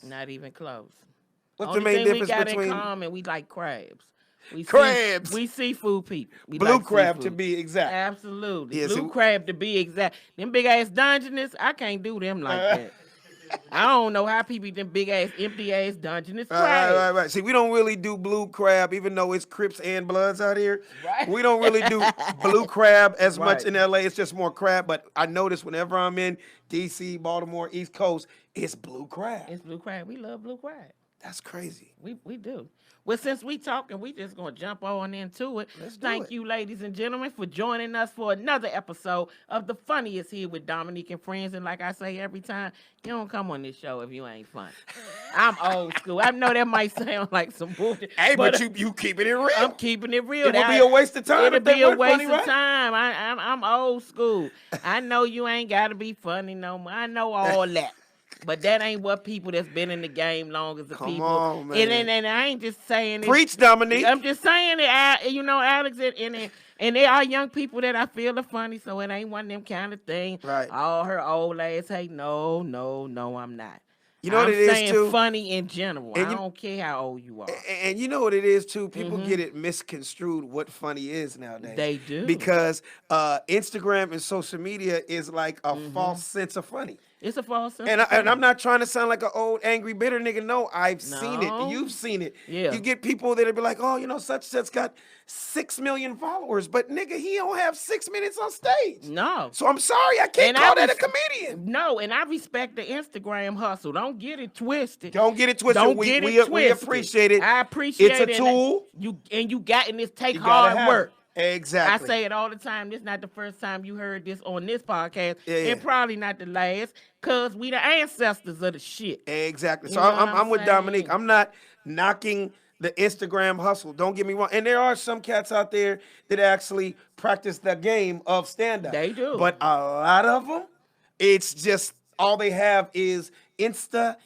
Not even close. What's the Only main thing difference we got between in common, we like crabs. crabs? We seafood people. We Blue like crab to seafood. be exact. Absolutely. Yeah, Blue see, crab to be exact. Them big ass Dungeness, I can't do them like that. I don't know how people eat them big ass, empty ass Dungeness crabs. right. See, we don't really do blue crab, even though it's Crips and Bloods out here. Right. We don't really do blue crab as much Right. in LA. It's just more crab. But I notice whenever I'm in DC, Baltimore, East Coast, it's blue crab. It's blue crab. We love blue crab. That's crazy. We do. Well, since we talking, we just gonna jump on into it. Let's do Thank it. you, ladies and gentlemen, for joining us for another episode of The Funniest here with Dominique and Friends. And like I say every time, you don't come on this show if you ain't funny. I'm old school. I know that might sound like some bullshit. But you keeping it real. I'm keeping it real. It would be a waste of time. It'll if they be a weren't waste funny, of right? time. I'm old school. I know you ain't gotta be funny no more. I know all that. But that ain't what people that's been in the game long as the Come people. on, man. And I ain't just saying it. Preach, Dominique. I'm just saying it. Alex, and they are young people that I feel are funny, so it ain't one of them kind of things. Right. All her old ass, hey, no, I'm not. You know what I'm it is, saying too? funny in general. And I don't care how old you are. And you know what it is too? People get it misconstrued what funny is nowadays. They do. Because Instagram and social media is like a false sense of funny. It's a false sense. And I'm not trying to sound like an old angry bitter nigga. No, I've seen it. No. You've seen it. Yeah. You get people that'll be like, oh, such such got 6 million followers, but nigga, he don't have 6 minutes on stage. No. So I'm sorry, I can't call that a comedian. No, and I respect the Instagram hustle. Don't get it twisted. Don't get it twisted. Don't we, get we, it we twisted. appreciate it. I appreciate it. It's a tool. You got in this take You gotta hard have work. it. Exactly. I say it all the time. This is not the first time you heard this on this podcast. Yeah. And probably not the last, because we the ancestors of the shit. Exactly. You So know what I'm with saying? Dominique. I'm not knocking the Instagram hustle. Don't get me wrong. And there are some cats out there that actually practice the game of stand-up. They do. But a lot of them, it's just all they have is instant,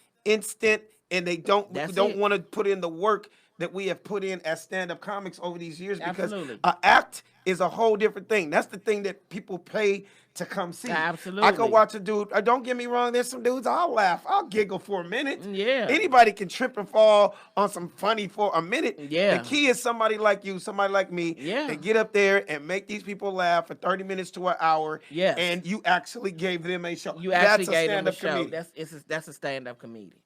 and they don't want to put in the work that we have put in as stand-up comics over these years, because Absolutely. an act is a whole different thing. That's the thing that people pay to come see. Absolutely. I could watch a dude. Don't get me wrong. There's some dudes I'll laugh. I'll giggle for a minute. Yeah. Anybody can trip and fall on some funny for a minute. Yeah. The key is somebody like you, somebody like me, Yeah. that get up there and make these people laugh for 30 minutes to an hour. Yes. And you actually gave them a show. You actually That's gave them a stand-up show. comedian. That's a stand-up comedian.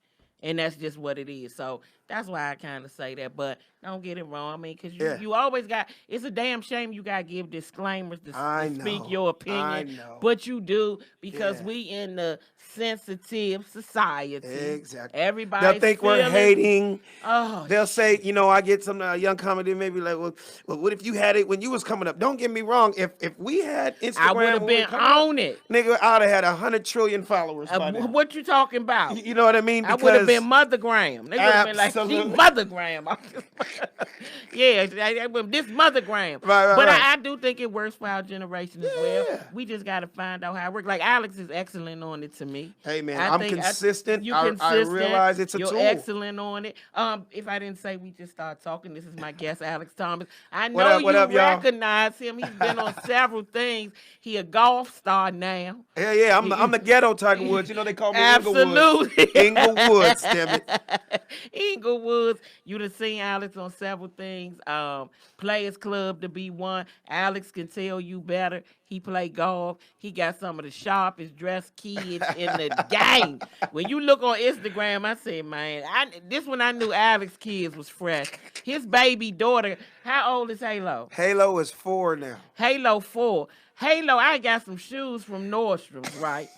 And that's just what it is. So that's why I kind of say that. But don't get it wrong. I mean, because you always got, it's a damn shame you got to give disclaimers to speak your opinion. I know. But you do, because Yeah. we in the sensitive society. Exactly. Everybody They'll think we're hating. Oh, They'll say, I get some young comedy maybe like, well, what if you had it when you was coming up? Don't get me wrong. If we had Instagram, I would have when we been were coming up, on it. nigga, I'd have had 100 trillion followers by now. What you talking about? You know what I mean? I would have been Mother Graham. They would have been like, Absolutely. she Mother Graham. Yeah, this Mother Graham. Right, but right. I do think it works for our generation as well. Yeah. We just got to find out how it works. Like Alex is excellent on it to me. Hey, man, I I'm think consistent. You I consistent. realize it's a You're tool. excellent on it. If I didn't say we just started talking, this is my guest, Alex Thomas. I know What up, y'all? recognize him. He's been on several things. He a golf star now. Yeah, I'm the ghetto Tiger Woods. They call me Absolutely. Inglewoods, damn it. Inglewoods. You done seen Alex on several things. Players Club to be one. Alex can tell you better. He play golf. He got some of the sharpest dressed kids in the game. When you look on Instagram, I said, man, this one I knew Alex kids was fresh. His baby daughter, how old is Halo? Halo is 4 now. Halo 4. Halo, I got some shoes from Nordstrom's, right?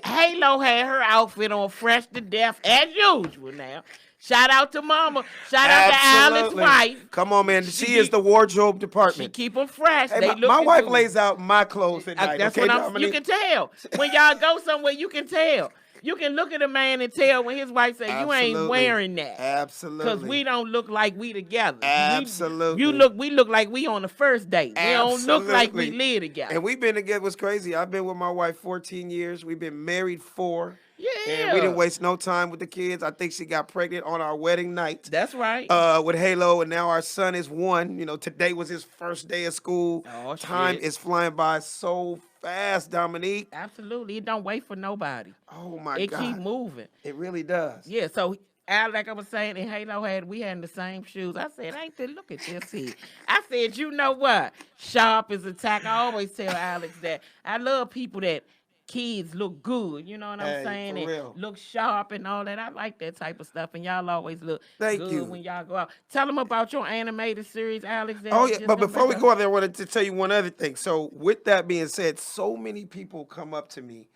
Halo had her outfit on fresh to death as usual now. Shout out to Mama. Shout out to Alex's wife. Come on, man. She is the wardrobe She department. keep them fresh. Hey, They my wife good. lays out my clothes at night. That's okay, what Dominique? you can tell. When y'all go somewhere, you can tell. You can look at a man and tell when his wife say, you ain't Absolutely. wearing that. Absolutely. Because we don't look like we together. Absolutely. We look like we on the first date. We don't look like we Absolutely. live together. And we've been together. What's crazy, I've been with my wife 14 years. We've been married 4. Yeah. And we didn't waste no time with the kids. I think she got pregnant on our wedding night. That's right. With Halo, and now our son is 1. Today was his first day of school. Oh, Time shit. is flying by so fast, Dominique. Absolutely. It don't wait for nobody. Oh my It keep God. moving. It really does. Yeah, so Al, like I was saying, and Halo we had the same shoes. I said, ain't they, look at this here. I said, you know what? Sharp as a tack. I always tell Alex that I love people that kids look good, you know what I'm Hey, saying? for And real. look sharp and all that. I like that type of stuff. And y'all always look Thank good you. when y'all go out. Tell them about your animated series, Alex. Oh yeah, but before we go out there, I wanted to tell you one other thing. So with that being said, so many people come up to me,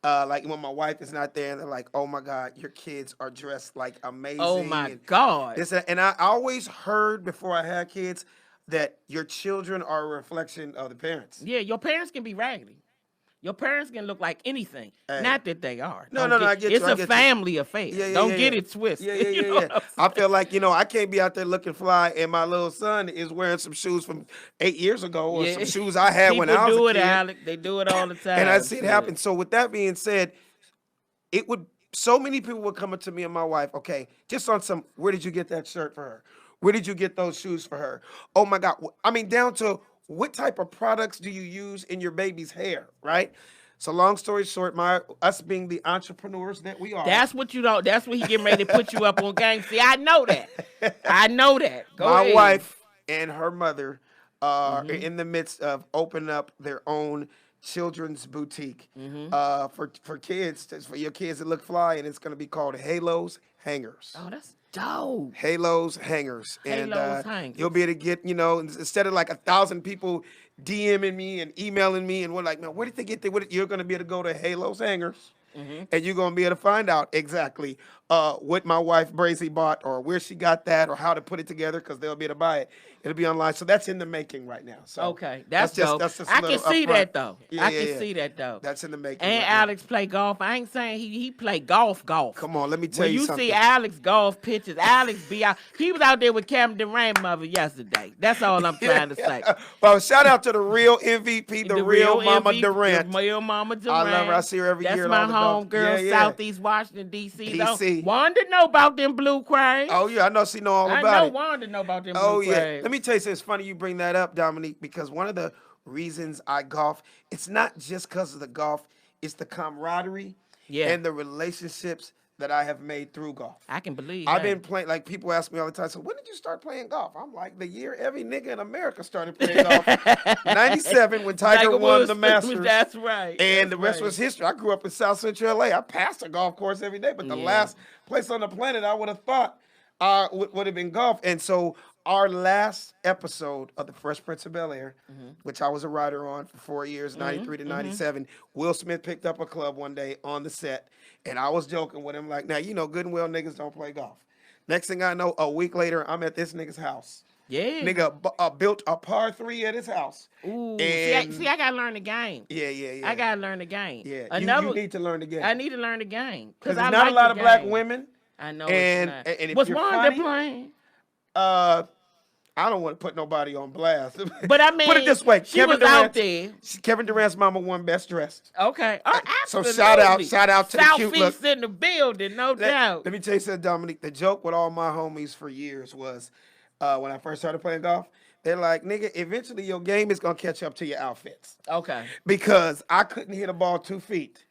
like when my wife is not there, and they're like, "Oh my God, your kids are dressed like amazing." Oh my and God. This and I always heard before I had kids that your children are a reflection of the parents. Yeah, your parents can be raggedy. Your parents can look like anything. Hey. Not that they are. No, I get it's you. I a get you. family affair. Yeah, Don't get yeah. it twisted. Yeah. You know what I'm I feel like, I can't be out there looking fly and my little son is wearing some shoes from 8 years ago or some shoes I had when I was People a do it, kid. Alex. They do it all the time. And I see it happen. So with that being said, so many people would come up to me and my wife, okay, just on some, where did you get that shirt for her? Where did you get those shoes for her? Oh my God. I mean, down to what type of products do you use in your baby's hair, right? So long story short, us being the entrepreneurs that we are. That's what you don't. That's what he getting ready to put you up on game. See, I know that. Go my ahead. wife and her mother are in the midst of opening up their own children's boutique for kids, for your kids that look fly, and it's going to be called Halos Hangers. Oh, that's dope. Halos Hangers. Halos And Hangers. you'll be able to get, instead of like 1,000 people DMing me and emailing me and we're like, man, where did they get there? You're going to be able to go to Halos Hangers. And you're going to be able to find out exactly what my wife Brazy bought or where she got that or how to put it together because they'll be able to buy it. It'll be online. So that's in the making right now. So okay, that's dope. just I can see upfront. that, though. Yeah, I can see that, though. That's in the making. And right now. Alex play golf. I ain't saying he play golf. Come on, let me tell when you you something. see Alex golf pictures, Alex be out. He was out there with Kevin Durant mother yesterday. That's all I'm trying to say. Well, shout out to the real MVP, the real Mama MVP, Durant. The real Mama Durant. I love her. I see her every year. That's my at all home the girl, yeah. Southeast Washington, D.C. DC. Wanda know about them blue cranes. Oh yeah, I know she know all about I know it. Wanda know about them Oh blue yeah. cranes. Let me tell you something. It's funny you bring that up, Dominique, because one of the reasons I golf, it's not just because of the golf, it's the camaraderie and the relationships that I have made through golf. I can believe I've that. been playing, like people ask me all the time, so when did you start playing golf? I'm like, the year every nigga in America started playing golf. 97 when Tiger won the Masters. That's right. And the rest was history. I grew up in South Central LA. I passed a golf course every day, but the last place on the planet I would have thought would have been golf. And so our last episode of The Fresh Prince of Bel-Air, which I was a writer on for 4 years, 93 to 97, Will Smith picked up a club one day on the set, and I was joking with him like, now, you know good and well niggas don't play golf. Next thing I know, a week later, I'm at this nigga's house. Yeah. Nigga built a par 3 at his house. Ooh. And See, I got to learn the game. Yeah. I got to learn the game. Yeah, you need to learn the game. I need to learn the game. Because there's there's not a lot of black women. I know And it's not. if Was you're Wanda funny, playing? I don't want to put nobody on blast. But I mean, put it this way: she was out there. Kevin Durant's mama won Best Dressed. Okay. Oh, So absolutely. shout out to the cute look. Southeast in the building, no doubt. Let me tell you something, Dominique. The joke with all my homies for years was when I first started playing golf. They're like, nigga, eventually your game is gonna catch up to your outfits. Okay. Because I couldn't hit a ball 2 feet.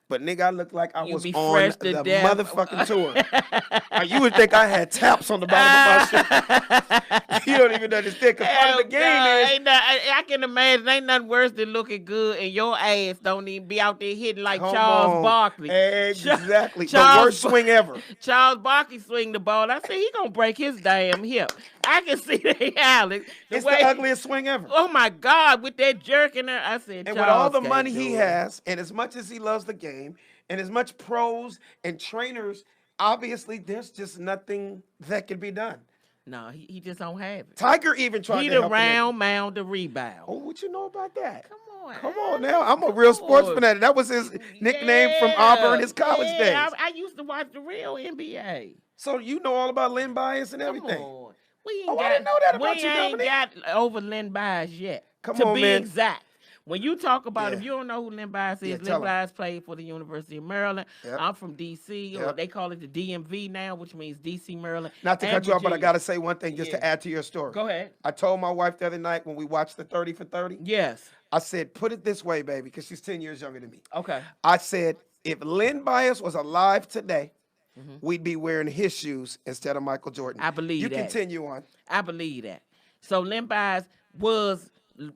But nigga, I looked like I was be on fresh the to death. motherfucking tour. You would think I had taps on the bottom of my shirt. You don't even understand. Because part of the game is... I can imagine ain't nothing worse than looking good and your ass don't even be out there hitting like Come Charles on. Barkley. Exactly. The worst swing ever. Charles Barkley swing the ball. I said he gonna break his damn hip. I can see that, Alex. It's the ugliest swing ever. Oh my God, with that jerk in there. I said, And Charles with all the can't money do he it. has, and as much as he loves the game, and as much pros and trainers, obviously there's just nothing that can be done. No, he just don't have it. Tiger even tried He to the help him. round mound the rebound. Oh, what you know about that? Come Come on now. I'm a real sports fanatic. That was his nickname from Auburn, his college days. I used to watch the real NBA. So you know all about Len Bias and everything. Come on. We ain't Oh, got, I didn't know that about we you, ain't Dominique. got over Len Bias yet. Come to on, be man. exact. When you talk about, Yeah. if you don't know who Len Bias Yeah, is, tell Len 'em. Bias played for the University of Maryland. Yep. I'm from D.C., or Yep. they call it the DMV now, which means D.C., Maryland, Not to and cut you off, but I Virginia. got to say one thing just Yeah. to add to your story. Go ahead. I told my wife the other night when we watched the 30 for 30, Yes. I said, put it this way, baby, because she's 10 years younger than me. Okay. I said, if Len Bias was alive today, Mm-hmm. we'd be wearing his shoes instead of Michael Jordan. I believe you that. continue on. I believe that. So Len Bias was,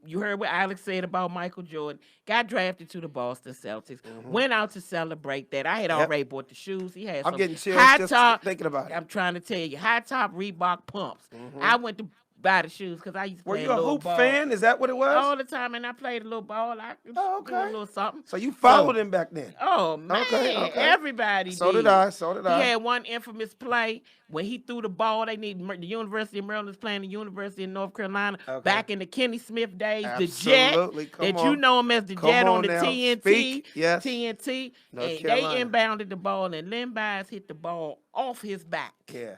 you heard what Alex said about Michael Jordan, got drafted to the Boston Celtics, went out to celebrate that. I had already bought the shoes. He had I'm some getting chills high just top, thinking about it. I'm trying to tell you, high top Reebok pumps. I went to buy the shoes because I used to Were play you a little hoop ball fan? Is that what it was? all the time, and I played a little ball. I could Oh, do a okay. little something. So you followed him back then. Oh man, Okay. everybody So did. did I. So did I. He had one infamous play when he threw the ball. They need the University of Maryland was playing the University of North Carolina back in the Kenny Smith days. Absolutely. The Come Jet, on. you know him as the Come Jet on on the now. TNT. Speak. Yes. TNT. North And Carolina. they inbounded the ball, and Len Bias hit the ball off his back. Yeah.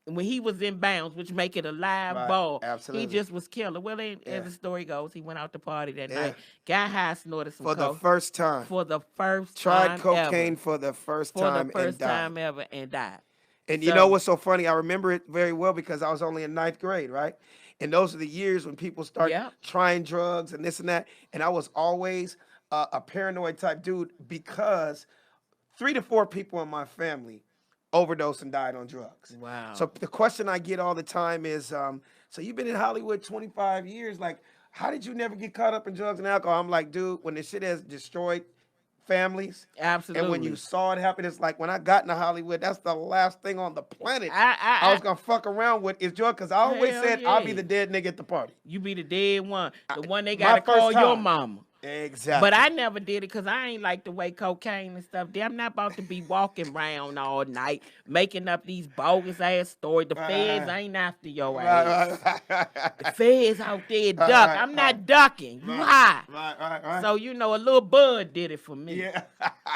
And when he was in bounds, which make it a live Right, ball, absolutely. he just was killer. Well, as the story goes, he went out to party that Yeah. night, got high, snorted some For the coke. first time. For the first Tried time cocaine ever. for the first For time the first and died. time ever and died. And you know what's so funny? I remember it very well because I was only in 9th grade, right? And those are the years when people start trying drugs and this and that. And I was always a paranoid type dude because 3 to 4 people in my family overdosed and died on drugs. Wow. So the question I get all the time is, so you've been in Hollywood 25 years. Like, how did you never get caught up in drugs and alcohol? I'm like, dude, when this shit has destroyed families. Absolutely. And when you saw it happen, it's like when I got into Hollywood, that's the last thing on the planet I was going to fuck around with is drugs. Because I always said I'll be the dead nigga at the party. You be the dead one. The one they got to call your mama. Exactly. But I never did it because I ain't like the way cocaine and stuff. I'm not about to be walking around all night making up these bogus ass stories. The feds ain't after your ass. The feds out there duck. I'm not ducking. You high. Right. So, you know, a little bud did it for me. Yeah.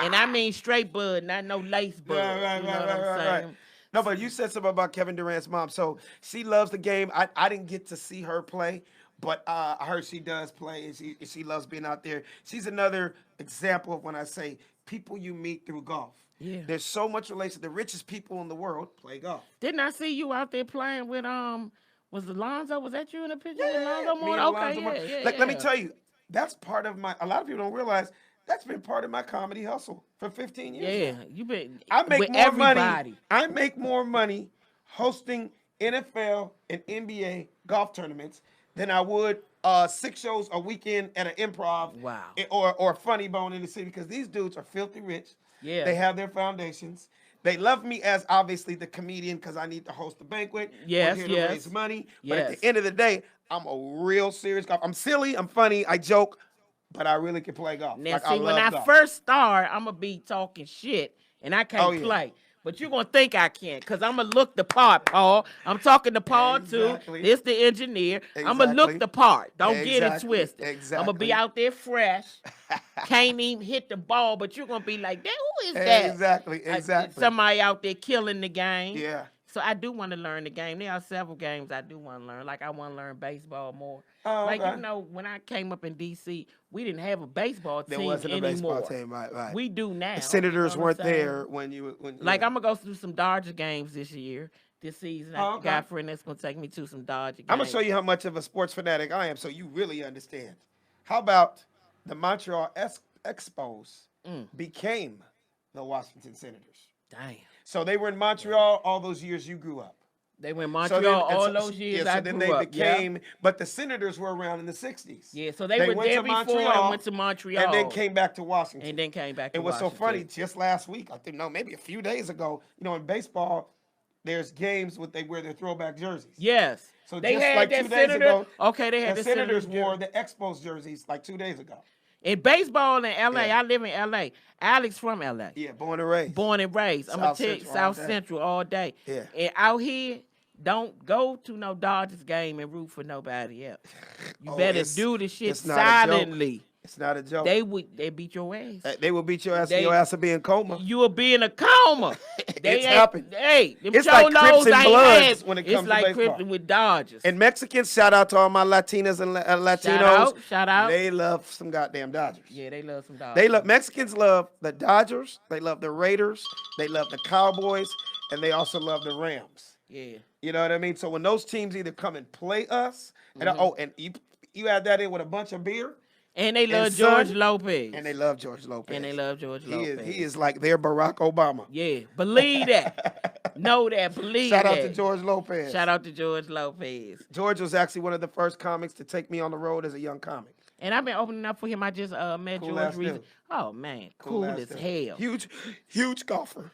And I mean straight bud, not no lace bud. You know what I'm saying? No, but you said something about Kevin Durant's mom. So she loves the game. I didn't get to see her play. But I heard she does play, and she loves being out there. She's another example of when I say people you meet through golf. Yeah. There's so much relation. The richest people in the world play golf. Didn't I see you out there playing with was Alonzo? Was that you in the picture with Alonzo Me Moore? and Okay, Alonzo yeah. Let me tell you, that's part of my. A lot of people don't realize that's been part of my comedy hustle for 15 years. Yeah, now. you been. I make with more everybody. money. I make more money hosting NFL and NBA golf tournaments than I would 6 shows a weekend at an improv or a funny bone in the city because these dudes are filthy rich. Yeah. They have their foundations. They love me as obviously the comedian because I need to host the banquet. Yes, We're here to raise money. But yes. at the end of the day, I'm a real serious golfer. I'm silly, I'm funny, I joke, but I really can play golf. Now, like, see, when I golf. first start, I'm going to be talking shit, and I can't play. But you're going to think I can because I'm going to look the part, Paul. I'm talking to Paul, too. This the engineer. I'm going to look the part. Don't get it twisted. I'm going to be out there fresh. Can't even hit the ball, but you're going to be like, who is that? Exactly. Somebody out there killing the game. Yeah. So I do want to learn the game. There are several games I do want to learn. Like I want to learn baseball more. Oh, like, okay. you know, when I came up in D.C., we didn't have a baseball team There wasn't a anymore. baseball team, right. We do now. The Senators you know weren't what I'm saying? there when you. Like, I'm going to go through some Dodger games this season. I okay. got a friend that's going to take me to some Dodger games. I'm going to show you how much of a sports fanatic I am so you really understand. How about the Montreal Expos became the Washington Senators? Damn. So they were in Montreal all those years you grew up. They were in Montreal all those years I then grew they up. became, but the Senators were around in the 60s. Yeah, so they were there before and went to Montreal. And then came back to Washington. And then came back to It was Washington. so funny, just last week, I think, no, maybe a few days ago, you know, in baseball, there's games where they wear their throwback jerseys. Yes. So they just had like that 2 days ago, they had the the Senators wore the Expos jerseys like 2 days ago. In baseball in L.A., Yeah. I live in L.A. Alex from L.A. Yeah, born and raised. Born and raised. I'm going to tell you, South Central all day. Yeah. And out here, don't go to no Dodgers game and root for nobody else. You better do the shit it's not a joke. silently. It's not a joke. They beat your ass. They will beat your ass. Your ass will be in coma. You will be in a coma. It's happened. Hey, them it's like Crips and Bloods when it comes it's like to baseball. Crips with Dodgers. And Mexicans, shout out to all my Latinas and Latinos. Shout out. They love some goddamn Dodgers. Yeah, they love some Dodgers. Mexicans love the Dodgers. They love the Raiders. They love the Cowboys, and they also love the Rams. Yeah. You know what I mean? So when those teams either come and play us, and you add that in with a bunch of beer. And they love George Lopez. And they love George Lopez. He is like their Barack Obama. Yeah, believe that. Know that. Believe that. Shout out to George Lopez. Shout out to George Lopez. George was actually one of the first comics to take me on the road as a young comic. And I've been opening up for him. I just met Cool George recently. Oh, man. Cool as hell. Huge golfer.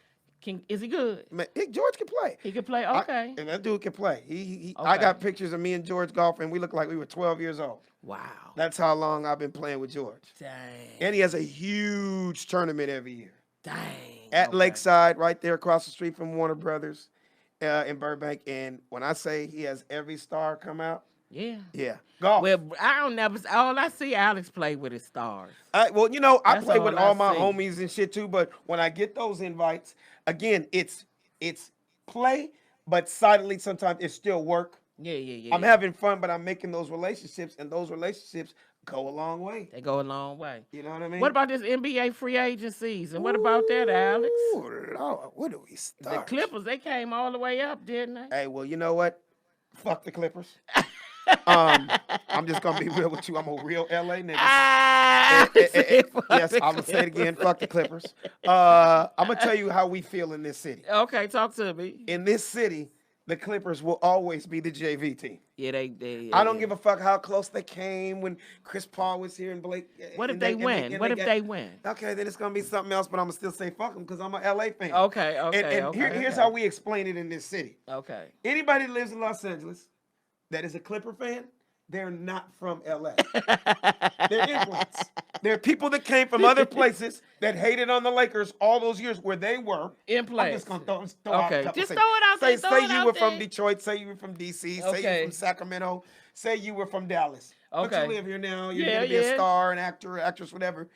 Is he good? Man, George can play. He can play? Okay. And that dude can play. Okay. I got pictures of me and George golfing. We look like we were 12 years old. Wow. That's how long I've been playing with George. Dang. And he has a huge tournament every year. Dang. At Lakeside, right there across the street from Warner Brothers in Burbank. And when I say he has every star come out, yeah. Golf. Well, all I see Alex play with his stars. I play with all my homies and shit too, but when I get those invites, again, it's play, but silently sometimes it's still work. Yeah. I'm having fun, but I'm making those relationships, and those relationships go a long way. They go a long way. You know what I mean? What about this NBA free agencies? And what about that, Alex? Lord, where do we start? The Clippers, they came all the way up, didn't they? Hey, well, you know what? Fuck the Clippers. I'm just gonna be real with you. I'm a real LA nigga. Yes, I'm gonna say it again. Fuck the Clippers. I'm gonna tell you how we feel in this city. Okay, talk to me. In this city, the Clippers will always be the JV team. Yeah, they I don't give a fuck how close they came when Chris Paul was here and Blake. What if they win? What if they win? Okay, then it's gonna be something else, but I'm gonna still say fuck them because I'm a LA fan. Okay. Here's how we explain it in this city. Okay. Anybody that lives in Los Angeles that is a Clipper fan, they're not from LA. They're influenced. There are people that came from other places that hated on the Lakers all those years where they were. In place. I'm just going to throw out a couple just throw it out there. Say you were from Detroit. Say you were from D.C. Say you were from Sacramento. Say you were from Dallas. But you live here now. You're going to be a star, an actor, actress, whatever.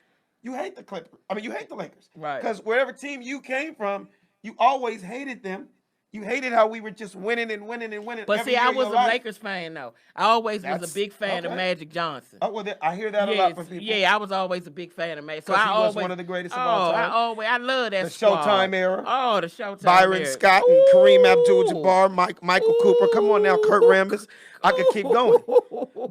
You hate the Clippers. You hate the Lakers. Right. Because wherever team you came from, you always hated them. You hated how we were just winning and winning and winning. But see, I was a Lakers fan, though. I always was a big fan of Magic Johnson. Oh, well, I hear that a lot from people. Yeah, I was always a big fan of Magic. So he was one of the greatest of all time. I love that the Showtime era. Oh, the Showtime Byron era. Scott and Kareem Abdul-Jabbar, Michael Cooper. Come on now, Kurt Rambis. I could keep going.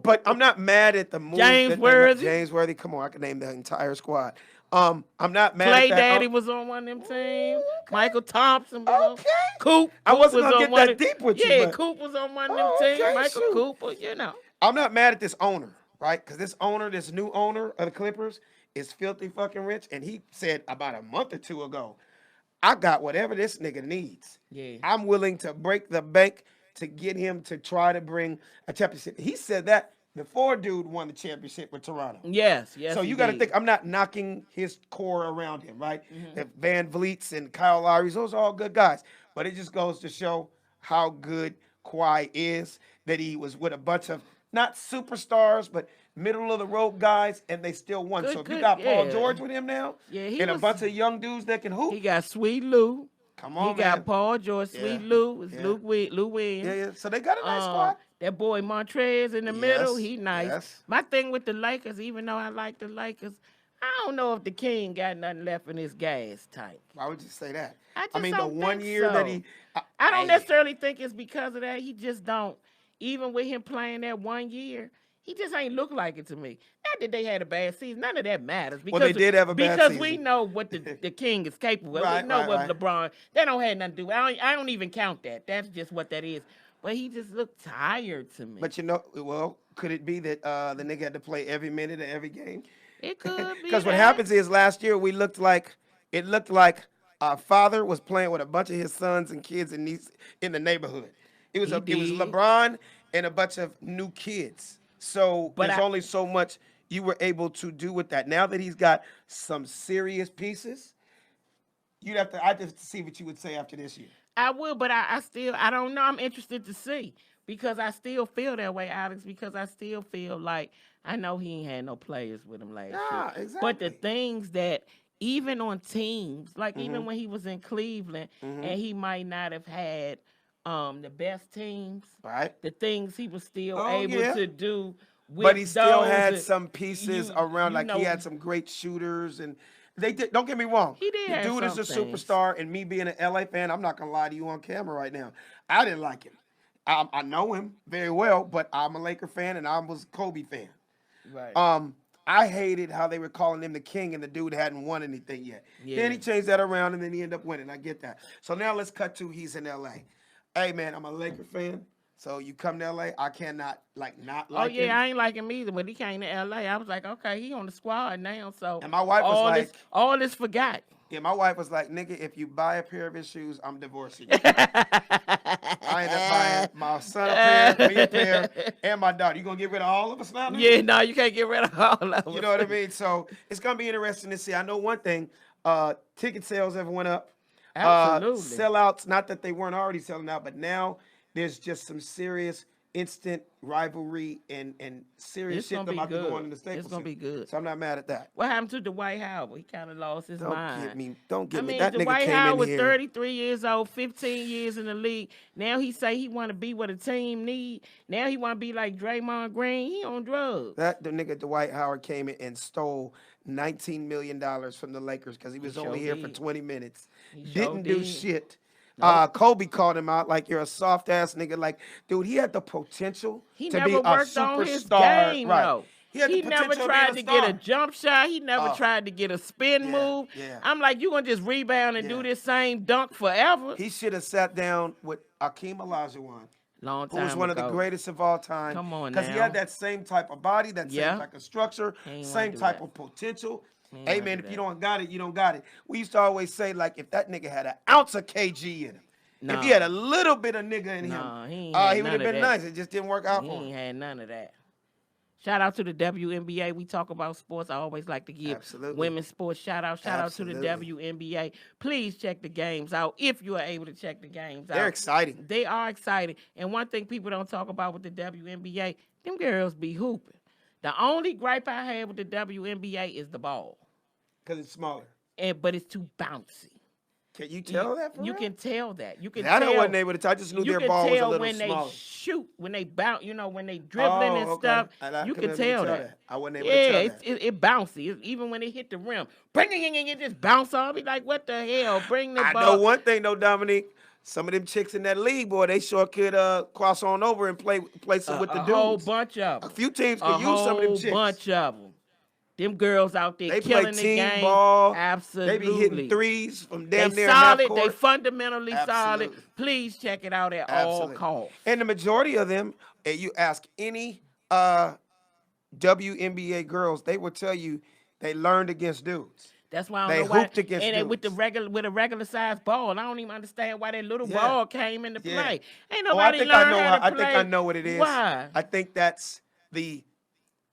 But I'm not mad at the move. James Worthy. James Worthy. Come on, I can name the entire squad. I'm not mad Play at that. Daddy was on one of them teams. Michael Thompson was on. Coop. I wasn't going to get that deep with you. Yeah, Coop was on one of them teams. Michael Cooper, you know. I'm not mad at this owner, right? Because this new owner of the Clippers is filthy fucking rich. And he said about a month or two ago, I got whatever this nigga needs. Yeah. I'm willing to break the bank to get him to try to bring a championship. He said that before dude won the championship with Toronto. Yes. So you got to think, I'm not knocking his core around him, right? The Van Vliets and Kyle Lowry's, those are all good guys. But it just goes to show how good Kawhi is, that he was with a bunch of, not superstars, but middle-of-the-road guys, and they still won. So if you got Paul George with him now, and a bunch of young dudes that can hoop. He got Sweet Lou. Come on, He got Paul George, Sweet Lou. It's Lou Williams. Yeah. So they got a nice squad. That boy Montrez in the middle, he nice. Yes. My thing with the Lakers, even though I like the Lakers, I don't know if the King got nothing left in his gas tank. Why would you say that? I mean, the 1 year that he... I don't necessarily think it's because of that. He just don't. Even with him playing that 1 year, he just ain't look like it to me. Not that they had a bad season. None of that matters. Because they did have a bad season. Because we know what the King is capable of. We know what LeBron... That don't have nothing to do with it. I don't even count that. That's just what that is. But he just looked tired to me. But could it be that the nigga had to play every minute of every game? It could be. Because what happens is last year it looked like our father was playing with a bunch of his sons and kids and nieces in the neighborhood. It was LeBron and a bunch of new kids. So there's only so much you were able to do with that. Now that he's got some serious pieces, I'd have to see what you would say after this year. I will, but I still don't know. I'm interested to see. because I still feel that way, Alex. Because I still feel like I know he ain't had no players with him last year. Yeah, But the exactly. things that even on teams, like Mm-hmm. even when he was in Cleveland, Mm-hmm. and he might not have had the best teams, Right. the things he was still Oh able yeah. to do But with he still those, had some pieces around, you like he know, had some great shooters, and they did. Don't get me wrong, he did the have dude is some a things. superstar, and me being an LA fan, I'm not gonna lie to you on camera right now. I didn't like him. I know him very well, but I'm a Laker fan, and I was a Kobe fan. Right. Um, I hated how they were calling him the king, and the dude hadn't won anything yet. Then Yeah. he changed that around, and then he ended up winning. I get that. So now let's cut to he's in LA. Hey man, I'm a Laker fan. So you come to LA, I cannot not Oh like yeah, him. I ain't like him either. When he came to LA, I was like, okay, he on the squad now. So And my wife was like, all this forgot. yeah, my wife was like, nigga, if you buy a pair of his shoes, I'm divorcing you. I end up buying my son a pair, me a pair, and my daughter. You gonna get rid of all of us now, nigga? Yeah, no, you can't get rid of all of us. You know what I mean? So it's gonna be interesting to see. I know one thing, ticket sales ever went up. Absolutely. Sellouts, not that they weren't already selling out, but now there's just some serious instant rivalry and serious It's shit gonna be about to go good. on in the Staples It's gonna Center. be good. So I'm not mad at that. What happened to Dwight Howard? He kind of lost his mind. Don't get I me. mean, That nigga Dwight came Howard in was here. 33 years old, 15 years in the league. Now he say he want to be what a team need. Now he want to be like Draymond Green. He on drugs. The nigga Dwight Howard came in and stole $19 million from the Lakers because he was only here for did. 20 minutes. He sure Didn't do did. shit. Nope. Kobe called him out like you're a soft ass nigga. Like, dude, he had the potential He to never be a worked on his superstar. game, Right. though. He had the He never potential tried to to be get a star. jump shot. He never tried to get a spin move. yeah. I'm like, you gonna just rebound and Yeah. do this same dunk forever? He should have sat down with Akeem Olajuwon, Long who time was one of the ago. greatest of all time. Come on Because he now. had that same type of body, that same Yeah. type of structure, He ain't wanna same do type that. of potential. He ain't Hey, wanna man, do if you that. don't got it, you don't got it. We used to always say, like, if that nigga had an ounce of KG in him, if he Nah. had a little bit of nigga in Nah, he him, ain't had he would none have of been that. nice. It just didn't work out He for him. ain't had none of that. Shout out to the WNBA. We talk about sports. I always like to give Absolutely. women's sports shout out. Shout Absolutely. out to the WNBA. Please check the games out if you are able to check the games out. They're exciting. They are exciting. And one thing people don't talk about with the WNBA, them girls be hooping. The only gripe I have with the WNBA is the ball. Because it's smaller. But it's too bouncy. Can you tell that for You real? can tell that. You can I tell. wasn't able to tell. I just knew You their can ball was a tell little when smaller. they shoot, when they bounce, when they dribbling and okay. stuff. I You couldn't can able to tell that. I wasn't able to Yeah, tell that. it bouncy. Even when it hit the rim, it just bounce off. Be like, what the hell? Bring the I ball. know one thing though, Dominique. Some of them chicks in that league, boy, they sure could cross on over and play some with the dudes. A whole bunch of A them. few teams A could use some of them whole chicks. bunch of them. Them girls out there They play killing the team game. ball. Absolutely. They be hitting threes from They damn near half solid. court. They fundamentally solid. Absolutely. Please check it out at Absolutely. all costs. And the majority of them, you ask any WNBA girls, they will tell you they learned against dudes. That's why I They don't know why. hooped against And with dudes. a regular size ball, I don't even understand why that little Yeah. ball came into Yeah. play. Ain't Oh, I nobody think learned I know. how to I play. think I know what it is. Why? I think that's the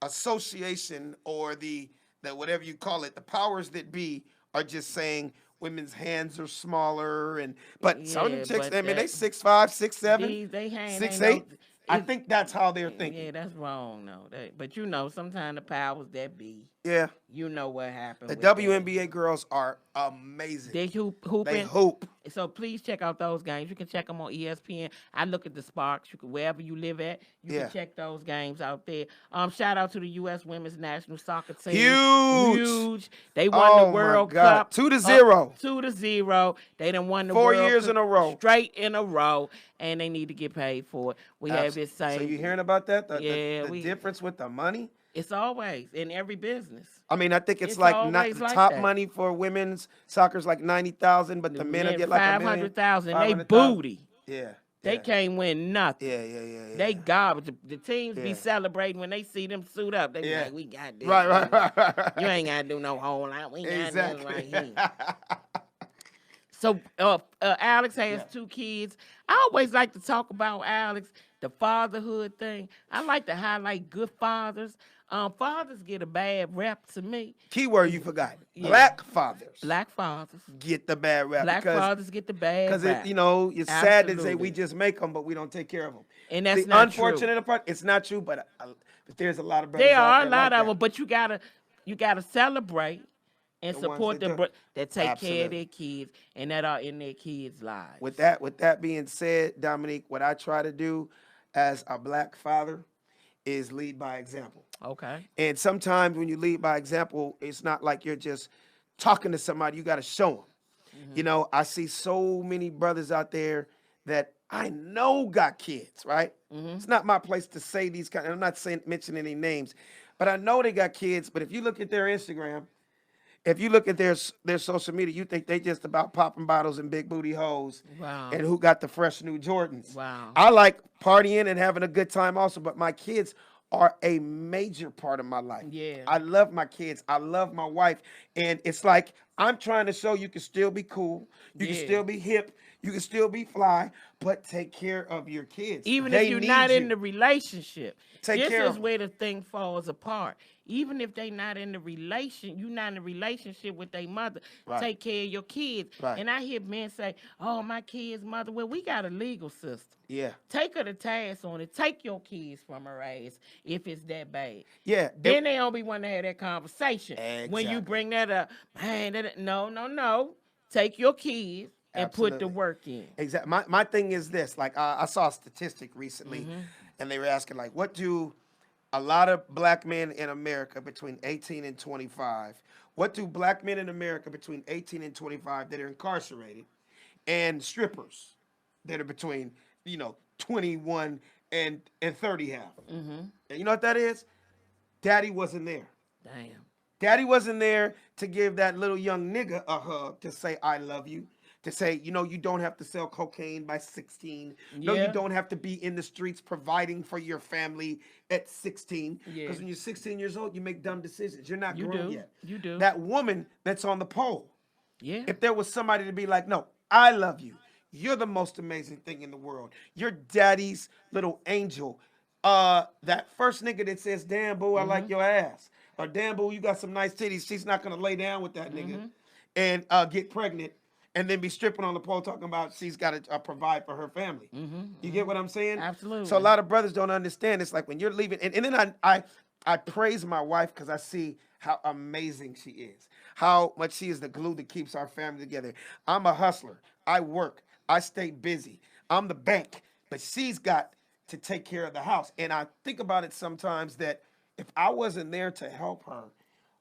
association or the whatever you call it. The powers that be are just saying women's hands are smaller, but some of them Yeah, chicks, but I mean, they that- 6'5", 6'7", They hang 6'8". I it- think that's how they're thinking. Yeah, that's wrong, though. But sometimes the powers that be, Yeah. you know what happened. The with that. WNBA girls are amazing. They hooping. They hoop. So please check out those games. You can check them on ESPN. I look at the Sparks. You can wherever you live at. You Yeah. can check those games out there. Shout out to the U.S. Women's National Soccer Team. Huge. They won Oh, the my World God. Cup 2-0. 2-0. They done won the 4 World years Cup in a row. straight in a row, and they need to get paid for it. We have this same. So you hearing about that? Yeah, the difference with the money? It's always in every business. I mean, I think it's It's like always the like top that. money for women's soccer is like 90,000, but the men will get like $1 million. 500,000. They 500,000. booty. Yeah. They yeah. can't win nothing. Yeah. They garbage. The teams be Yeah. celebrating when they see them suit up. They be Yeah. like, we got this. Right. You ain't got to do no whole lot. We got Exactly. this right here. So Alex has 2 kids. I always like to talk about Alex, the fatherhood thing. I like to highlight good fathers. Fathers get a bad rep to me. Keyword you forgot. Yeah. Black fathers Black fathers. get the bad rap. Black fathers get the bad Because rap. it's sad to say Absolutely. we just make them, but we don't take care of them. And that's The not true. unfortunate part, it's not true, but there's a lot of There brothers out are a there like lot of that. them, but you gotta celebrate and The ones support that do. that take care of Absolutely. their kids and that are in their kids' With lives. that being said, Dominique, what I try to do as a black father is lead by example. Okay. And sometimes when you lead by example, it's not like you're just talking to somebody, you got to show them. You Hmm. know, I see so many brothers out there that I know got kids, right? Hmm. It's not my place to say these kind. I'm not saying mentioning any names, but I know they got kids. But if you look at their Instagram, if you look at their social media, you think they just about popping bottles and big booty hoes, and Wow. who got the fresh new Jordans. Wow. I like partying and having a good time also, but my kids are a major part of my life. Yeah. I love my kids. I love my wife, and it's like I'm trying to show you can still be cool, you can Yeah. still be hip, you can still be fly, but take care of your kids. Even if They you're need not in you. the relationship, Take this care is of them. where the thing falls apart. Even if they not in the relation, you not in a relationship with their mother. Right. Take care of your kids. Right. And I hear men say, "Oh, my kid's mother." Well, we got a legal system. Yeah. Take her to task on it. Take your kids from her ass if it's that bad. Yeah. Then they don't be wanting to have that conversation. When you Exactly. bring that up, man, no, no, no. Take your kids and put the Absolutely. work in. Exactly. My thing is this. Like I saw a statistic recently, Mm-hmm. and they were asking like, what do a lot of black men in America between 18 and 25? What do black men in America between 18 and 25 that are incarcerated, and strippers that are between 21 and 30 have? Mm-hmm. And you know what that is? Daddy wasn't there. Damn. Daddy wasn't there to give that little young nigga a hug to say I love you, to say, you don't have to sell cocaine by 16. No, you Yeah. don't have to be in the streets providing for your family at 16. Yeah. Because when you're 16 years old, you make dumb decisions. You're not You grown do. yet. You do. That woman that's on the pole, Yeah. if there was somebody to be like, no, I love you. You're the most amazing thing in the world. You're daddy's little angel. That first nigga that says, damn, boo, I like Mm-hmm. your ass. Or damn, boo, you got some nice titties. She's not going to lay down with that nigga Mm-hmm. and get pregnant and then be stripping on the pole talking about she's got to provide for her family. Mm-hmm. You Mm-hmm. get what I'm saying? So a Absolutely. lot of brothers don't understand. It's like when you're leaving, and then I praise my wife because I see how amazing she is, how much she is the glue that keeps our family together. I'm a hustler. I work. I stay busy. I'm the bank, but she's got to take care of the house. And I think about it sometimes that if I wasn't there to help her,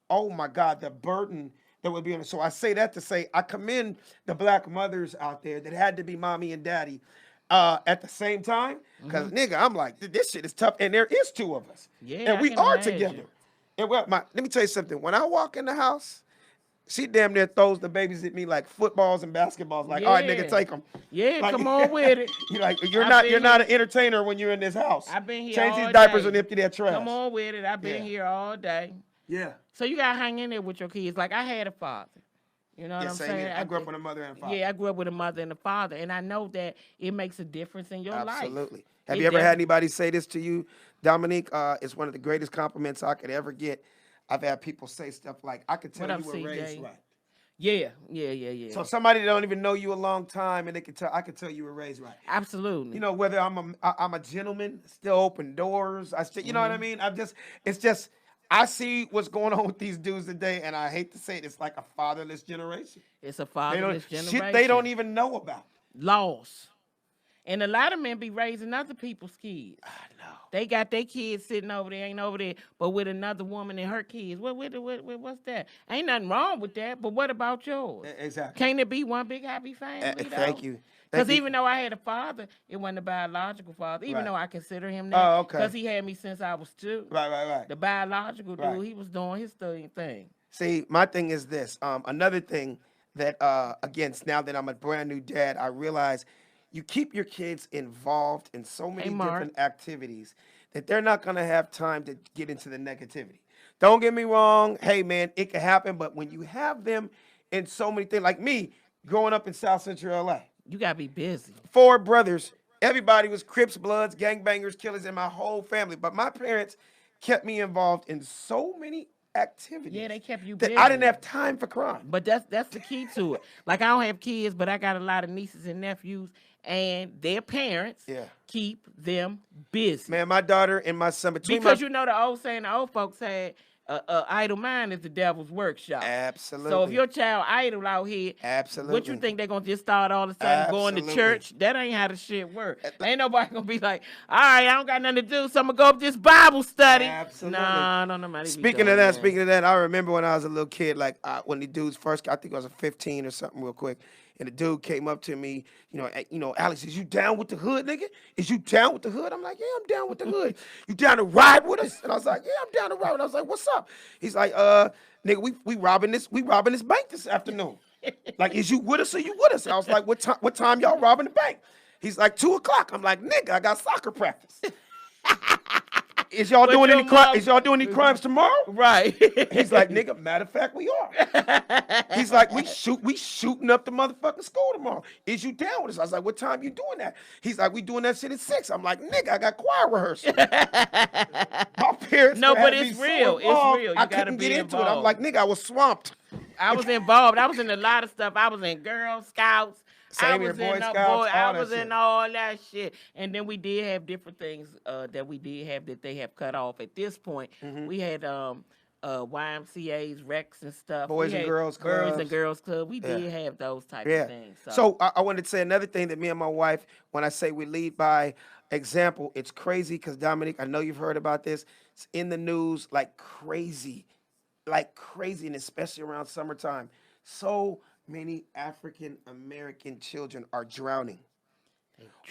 oh my God, the burden that would be on her. So I say that to say I commend the black mothers out there that had to be mommy and daddy at the same time. Mm-hmm. Because nigga, I'm like, this shit is tough. And there is two of us. Yeah, And I we can are together. imagine. And let me tell you something. When I walk in the house, she damn near throws the babies at me like footballs and basketballs. Like, all right, nigga, Yeah. take them. Yeah, Like, come on with it. you're like, I've been you're not here. an entertainer when you're in this house. I've been here Change all these diapers day. and empty that trash. Come on with it. I've been Yeah. here all day. Yeah. So you gotta hang in there with your kids. Like I had a father. You know what Yeah, I'm same saying? here. I grew up with a mother and a father. Yeah, I grew up with a mother and a father, and I know that it makes a difference in your life. Absolutely. Have It you ever had definitely- anybody say this to you, Dominique? It's one of the greatest compliments I could ever get. I've had people say stuff like, I could tell What up, you were raised CJ? right. Yeah. So somebody that don't even know you a long time and I could tell you were raised right. Absolutely. You know, whether I'm a gentleman, still open doors. I still, you know what I Mm-hmm. mean? It's just, I see what's going on with these dudes today, and I hate to say it, it's like a fatherless generation. It's a They don't fatherless generation. shit they don't even know about. Lost. And a lot of men be raising other people's kids. I know. They got their kids sitting over there, ain't over there, but with another woman and her kids. What's that? Ain't nothing wrong with that, but what about yours? Exactly. Can't it be one big happy family, though? Thank you. Because Thank you. even though I had a father, it wasn't a biological father, even Right. though I consider him Oh, that. okay. Because he had me since I was 2. Right. The biological Right. dude, he was doing his thing. See, my thing is this. Another thing that, again, now that I'm a brand new dad, I realize you keep your kids involved in so many Mark. different activities that they're not going to have time to get into the negativity. Don't get me wrong. Hey, man, it can happen. But when you have them in so many things, like me, growing up in South Central LA, You got to be busy. 4 brothers, everybody was Crips, Bloods, gangbangers, killers in my whole family. But my parents kept me involved in so many activities. Yeah, they kept you that busy. I didn't have time for crime. But that's the key to it. Like I don't have kids, but I got a lot of nieces and nephews, and their parents Yeah. keep them busy. Man, my daughter and my son between Because my you know the old saying, the old folks had, idle mind is the devil's workshop. So if absolutely, your child idle out here, what you absolutely, think they're gonna just start all of a sudden going to absolutely. church? That ain't how the shit work. Ain't nobody gonna be like, all right, I don't got nothing to do, so I'm gonna go up this Bible study. Absolutely. Nah, no, nobody be doing Speaking of that, I remember when I was a little kid, like when the dudes first, I think I was 15 or something, real quick, and the dude came up to me, Alex, is you down with the hood, nigga? Is you down with the hood? I'm like, yeah, I'm down with the hood. You down to ride with us? And I was like, yeah, I'm down to ride. And I was like, what's up? He's like, nigga, we robbing this bank this afternoon. Like, is you with us or you with us? And I was like, what time y'all robbing the bank? He's like 2 o'clock. I'm like, nigga, I got soccer practice. Is y'all But doing your any crime? mom- Is y'all doing any crimes tomorrow? Right. He's like, nigga, matter of fact, we are. He's like, we shooting up the motherfucking school tomorrow. Is you down with us? I was like, what time you doing that? He's like, we doing that shit at 6. I'm like, nigga, I got choir rehearsal. My parents No, would but have it's me so real. It's involved, real. You I gotta couldn't be get into it. I'm involved. like, nigga, I was swamped. I was involved. I was in a lot of stuff. I was in Girl Scouts. I Same here, was Boy in Scouts, all I that was shit. in all that shit. And then we did have different things that we did have that they have cut off. At this point, we had YMCA's, Recs and stuff. Boys we and had Girls Boys and Clubs. Girls Club. We Yeah. did have those type Yeah. of things. So I wanted to say another thing that me and my wife, when I say we lead by example, it's crazy because Dominique, I know you've heard about this. It's in the news like crazy, and especially around summertime. So many African American children are drowning.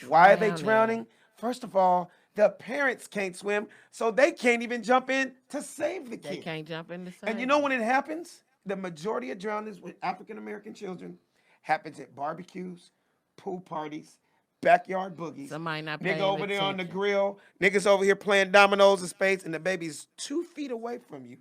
Why are they drowning? First of all, the parents can't swim, so they can't even jump in to save the They kid. can't jump in the same. And you know when it happens? The majority of drownings with African American children happens at barbecues, pool parties, backyard boogies. Somebody not Nigga paying over there on the attention. grill. Niggas over here playing dominoes in spades, and the baby's 2 feet away from you.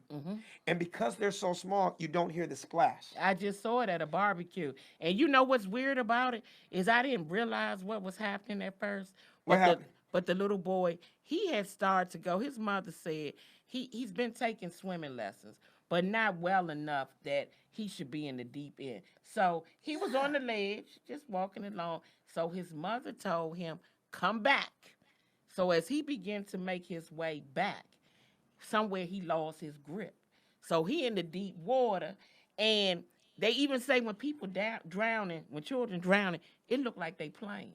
And because they're so small, you don't hear the splash. I just saw it at a barbecue. And you know what's weird about it is I didn't realize what was happening at first. What happened? But the little boy, he had started to go. His mother said he's been taking swimming lessons, but not well enough that he should be in the deep end. So he was on the ledge, just walking along. So his mother told him, come back. So as he began to make his way back, somewhere he lost his grip. So he in the deep water, and they even say when people drowning, when children drowning, it look like they playing.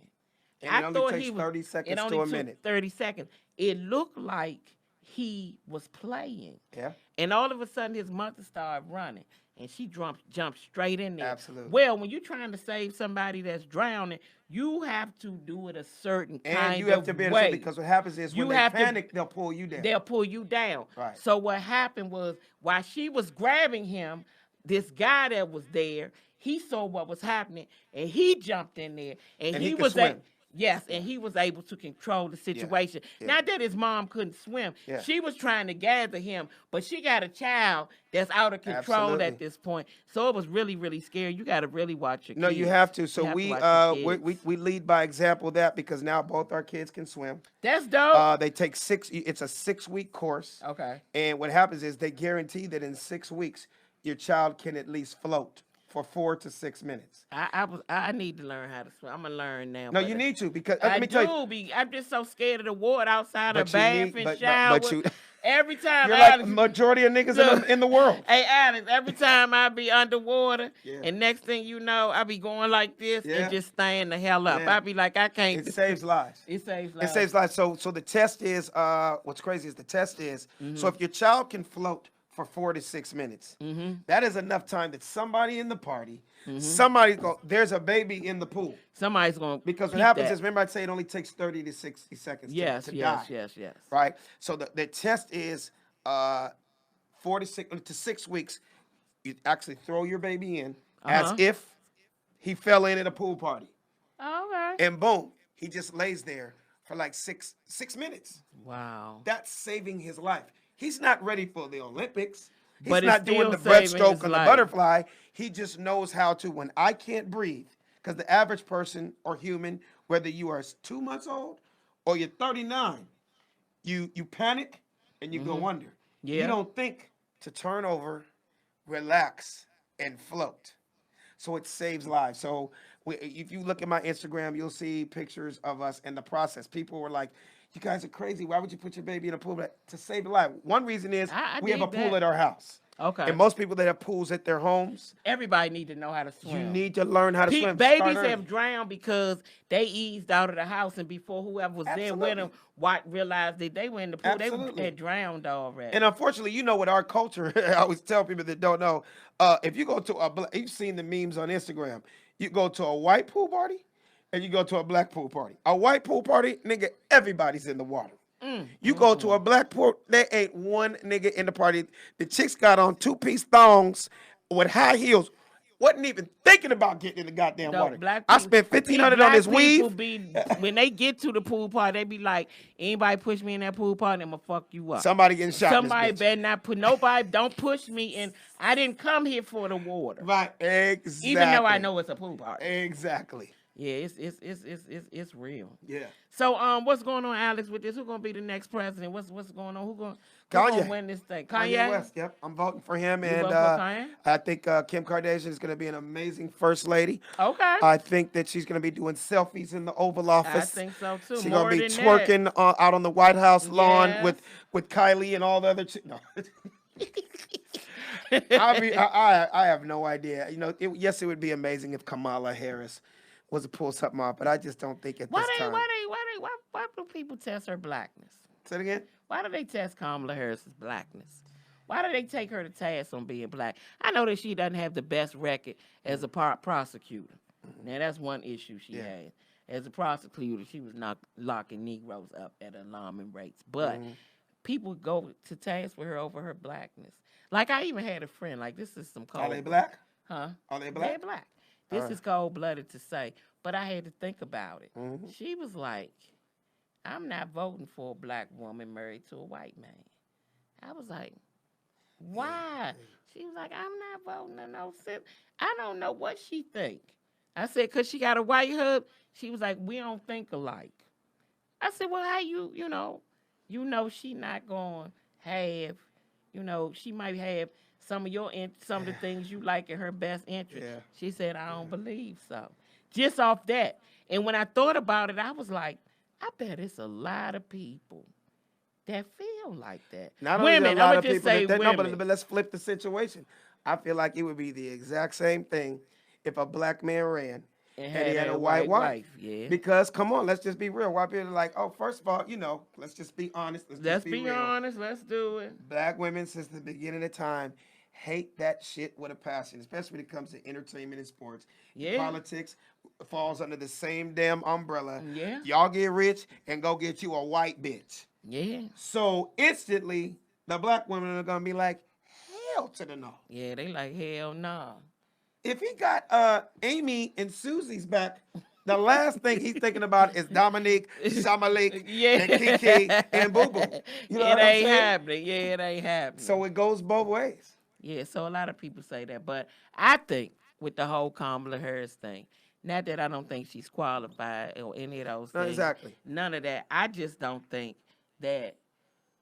And it only takes 30 It seconds only to a took minute. 30 seconds. It looked like he was playing. Yeah. And all of a sudden, his mother started running, and she jumped straight in there. Absolutely. Well, when you're trying to save somebody that's drowning, you have to do it a certain kind of way. And you have to be able to, because what happens is when they panic, they'll pull you down. They'll pull you down. Right. So what happened was, while she was grabbing him, this guy that was there, he saw what was happening, and he jumped in there, and he could was swim. Yes, and he was able to control the situation. Yeah. Not that his mom couldn't swim. Yeah. She was trying to gather him, but she got a child that's out of control Absolutely. at this point. So it was really, really scary. You got to really watch your kids. No, you have to. So You we have to watch your kids. we lead by example of that because now both our kids can swim. That's dope. They take it's a 6-week course. Okay. And what happens is they guarantee that in 6 weeks your child can at least float for 4 to 6 minutes. I need to learn how to swim. I'm gonna learn now. No, but you need to because I let me tell you. I'm just so scared of the water outside But the you bath need- and shower. but you- Every time You're like Alex, majority of niggas in the world. Hey Alex, every time I be underwater, Yeah. and next thing you know, I be going like this Yeah. and just staying the hell up. Yeah. I be like, I can't. It saves lives. It saves It lives. saves lives. So the test is what's crazy is the test is so if your child can float for 4 to 6 minutes, that is enough time that somebody in the party, there's a baby in the pool. Somebody's gonna Because what peep happens that. is, remember I said it only takes 30 to 60 seconds to yes, die. yes. Right? So the test is 4 to 6 weeks. You actually throw your baby in as if he fell in at a pool party. All right. And boom, he just lays there for like six minutes. Wow. That's saving his life. He's not ready for the Olympics. He's But it's not doing the still saving breaststroke his and the life. butterfly. He just knows how to, when I can't breathe, because the average person or human, whether you are 2 months old or you're 39, you panic and you go under. Yeah. You don't think to turn over, relax, and float. So it saves lives. So If you look at my Instagram, you'll see pictures of us in the process. People were like, "You guys are crazy. Why would you put your baby in a pool?" But to save a life. One reason is I we have a dig pool that. at our house. Okay. And most people that have pools at their homes, Everybody need to know how to you swim. need to learn how to swim. Start Babies early. have drowned because they eased out of the house, and before whoever was there with them, Absolutely. realized that they were in the pool. They Absolutely. had drowned already. And unfortunately, with our culture, I always tell people that don't know, if you go to you've seen the memes on Instagram. You go to a white pool party, and you go to a black pool party. A white pool party, nigga, everybody's in the water. You go to a black pool, there ain't one nigga in the party. The chicks got on 2-piece thongs with high heels. Wasn't even thinking about getting in the goddamn No, water. black I people, spent $1,500 on this weave. When they get to the pool party, they be like, anybody push me in that pool party, I'm gonna fuck you up. Somebody getting shot. Somebody in this bitch. better not put nobody. Don't push me in. I didn't come here for the water. Right, exactly. Even though I know it's a pool party. Exactly. Yeah, it's real. Yeah. So what's going on, Alex? With this, who's gonna be the next president? What's going on? Who Kanye. gonna win this thing? Kanye. West. Yep, I'm voting for him, You and vote for Kanye? I think Kim Kardashian is going to be an amazing first lady. Okay. I think that she's going to be doing selfies in the Oval Office. I think so too. She's More going to be than twerking out on the White House lawn Yes. with Kylie and all the other chicks. No. I have no idea. Yes, it would be amazing if Kamala Harris was to pull something off, but I just don't think at this time. Why do people test her blackness? Say it again. Why do they test Kamala Harris's blackness? Why do they take her to task on being black? I know that she doesn't have the best record as a prosecutor. Now, that's one issue she had. As a prosecutor, she was not locking Negroes up at alarming rates. But people go to task with her over her blackness. Like, I even had a friend, like, this is some cold. Are they black? Huh? Are they black? They're black. This is cold-blooded to say, but I had to think about it. She was like, I'm not voting for a black woman married to a white man. I was like, why? She was like, I'm not voting for no sis. I don't know what she think. I said, because she got a white hub. She was like, we don't think alike. I said, well, how you know she not going to have, she might have some of the things you like in her best interest. Yeah. She said, I don't believe so. Just off that. And when I thought about it, I was like, I bet it's a lot of people that feel like that. Not only women, a lot I'm of just people say that women. but let's flip the situation. I feel like it would be the exact same thing if a black man ran and he had a white wife. Yeah. Because come on, let's just be real. White people are like, oh, first of all, let's just be honest. Let's Let's just be real. honest. Let's do it. Black women since the beginning of time hate that shit with a passion, especially when it comes to entertainment and sports. Yeah. Politics falls under the same damn umbrella. Yeah. Y'all get rich and go get you a white bitch. Yeah. So instantly, the black women are gonna be like, hell to the no. Yeah, they like, hell no. If he got Amy and Susie's back, the last thing he's thinking about is Dominique, Shamalik, and Kiki and Boo Boo. You know it what I'm ain't saying? happening. Yeah, it ain't happening. So it goes both ways. Yeah, so a lot of people say that. But I think with the whole Kamala Harris thing, not that I don't think she's qualified or any of those things. Exactly. None of that. I just don't think that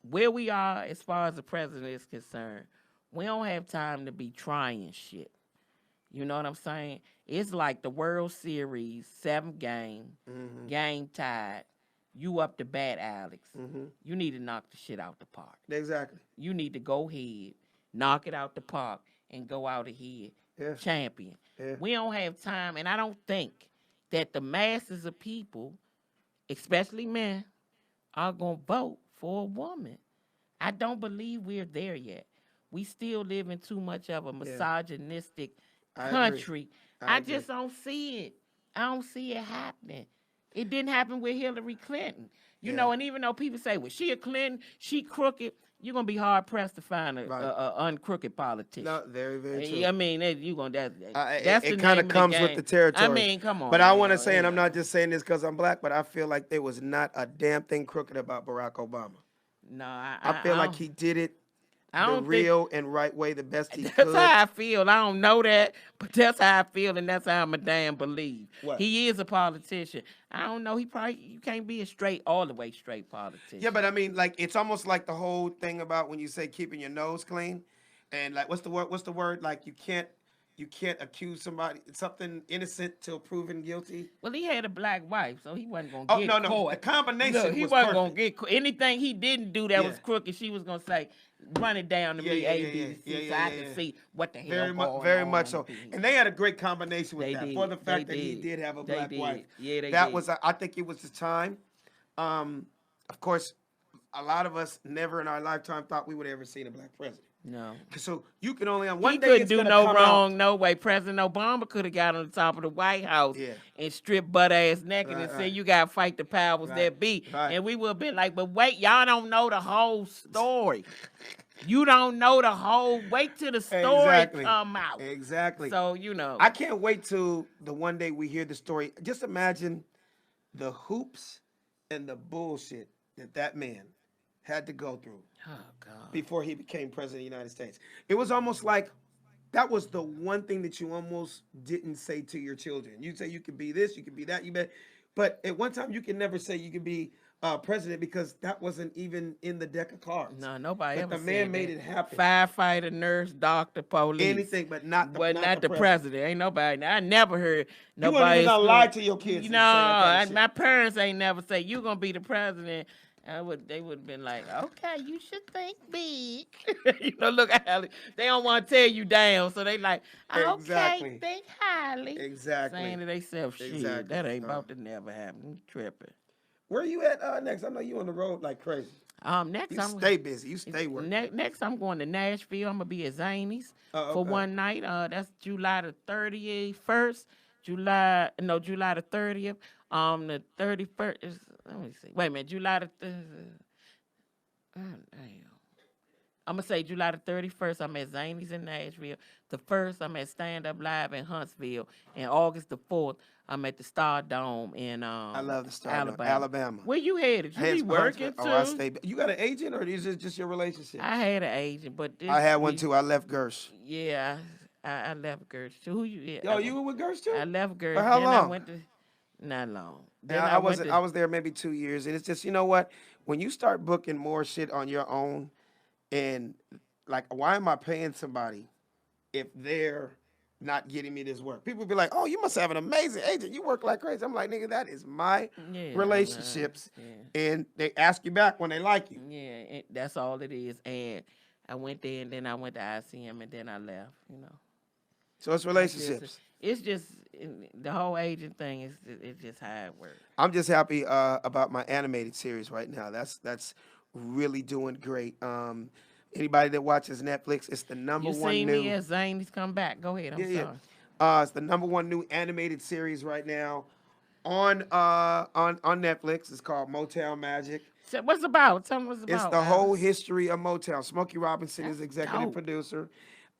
where we are as far as the president is concerned, we don't have time to be trying shit. You know what I'm saying? It's like the World Series, 7th game, game tied. You up to bat, Alex. You need to knock the shit out the park. Exactly. You need to go ahead, knock it out the park, and go out ahead, champion. Yeah. We don't have time, and I don't think that the masses of people, especially men, are going to vote for a woman. I don't believe we're there yet. We still live in too much of a misogynistic country. I just don't see it. I don't see it happening. It didn't happen with Hillary Clinton. You know, and even though people say, well, she a Clinton, she crooked, you're going to be hard-pressed to find a uncrooked politician. No, very, very true. I mean, you're going to, that's it kind of comes with the territory. I mean, come on. But I want to say, and I'm not just saying this because I'm black, but I feel like there was not a damn thing crooked about Barack Obama. No, I feel like he did it the real and right way, the best he could. That's how I feel. I don't know that, but that's how I feel, and that's how I'm a damn believe. What? He is a politician. I don't know. You can't be all the way straight politician. Yeah, but I mean, like, it's almost like the whole thing about when you say keeping your nose clean, and like, what's the word? Like, you can't you can't accuse somebody something innocent till proven guilty. Well, he had a black wife, so he wasn't gonna Oh get no, no, the caught. Look, combination he was wasn't gonna perfect. get anything he didn't do that Yeah, was crooked. She was gonna say, "Run it down to yeah, me, yeah, A, yeah, B, yeah, to yeah, C, so yeah, I yeah, can yeah. see what the hell Very much, going very on much in the so. pig." And they had a great combination with They that for did. the They fact that he did. did have a They black wife. did. Yeah, they That did. was, I think, it was the time. Of course, a lot of us never in our lifetime thought we would ever seen a black president. No. So you can only on He one day couldn't it's do gonna no come out. wrong, no way. President Obama could have got on the top of the White House Yeah. and stripped butt ass naked and Right, said, right, "You gotta fight the powers right, that be." right. And we would have been like, "But wait, y'all don't know the whole story. You don't know the whole. Wait till the story Exactly. come out." Exactly. So you know. I can't wait till the one day we hear the story. Just imagine the hoops and the bullshit that man had to go through Oh God. before he became president of the United States. It was almost like that was the one thing that you almost didn't say to your children. You say you could be this, you could be that, but at one time you can never say you could be president because that wasn't even in the deck of cards. No, nobody But ever the man said made that. it happen. Firefighter, nurse, doctor, police. Anything, but not the, But not not the the president. president. Ain't nobody. I never heard You nobody. weren't even gonna in lie school- to your kids. You and know, say that kind of shit. my parents ain't never say you gonna be the president. They would have been like, okay, you should think big. You know, look at Alex. They don't want to tear you down, so they like, okay, Exactly. think highly. Exactly. Saying to themselves, shit, Exactly. that ain't about to never happen. You tripping. Where you at next? I know you on the road like crazy. Next You I'm stay busy. You stay working. Next, I'm going to Nashville. I'm gonna be at Zany's Oh, for okay. one night. That's July the 31st. July the 30th. The 31st. Let me see. Wait a minute. July the. Damn. I'm gonna say July the 31st. I'm at Zany's in Nashville. The 1st, I'm at Stand Up Live in Huntsville. And August the 4th, I'm at the Star Dome in I love the Star Dome, Alabama. Alabama. Where you headed? You be Hence- working oh, too? I stay. You got an agent or is it just your relationship? I had an agent, but this I had one we- too. I left Gersh. Yeah, I left Gersh too. Who you? Yo, you were with Gersh too? I left Gersh. For how then I long? went to not long. Then Yeah, I went wasn't. to, I was there maybe 2 years, and it's just you know what? When you start booking more shit on your own, and like, why am I paying somebody if they're not getting me this work? People be like, "Oh, you must have an amazing agent. You work like crazy." I'm like, "Nigga, that is my Yeah, relationships," yeah. and they ask you back when they like you. Yeah, that's all it is. And I went there, and then I went to ICM, and then I left. You know, So it's relationships. it's just the whole agent thing is it's just how it works. I'm just happy about my animated series right now. That's really doing great. Anybody that watches Netflix, it's the number You one seen new. me as Zany's come back. Go ahead. I'm Yeah, sorry. yeah. It's the number one new animated series right now on Netflix. It's called Motown Magic. So what's it about? Tell me what's it It's about. the whole Alex. history of Motown. Smokey Robinson is That's executive dope. producer.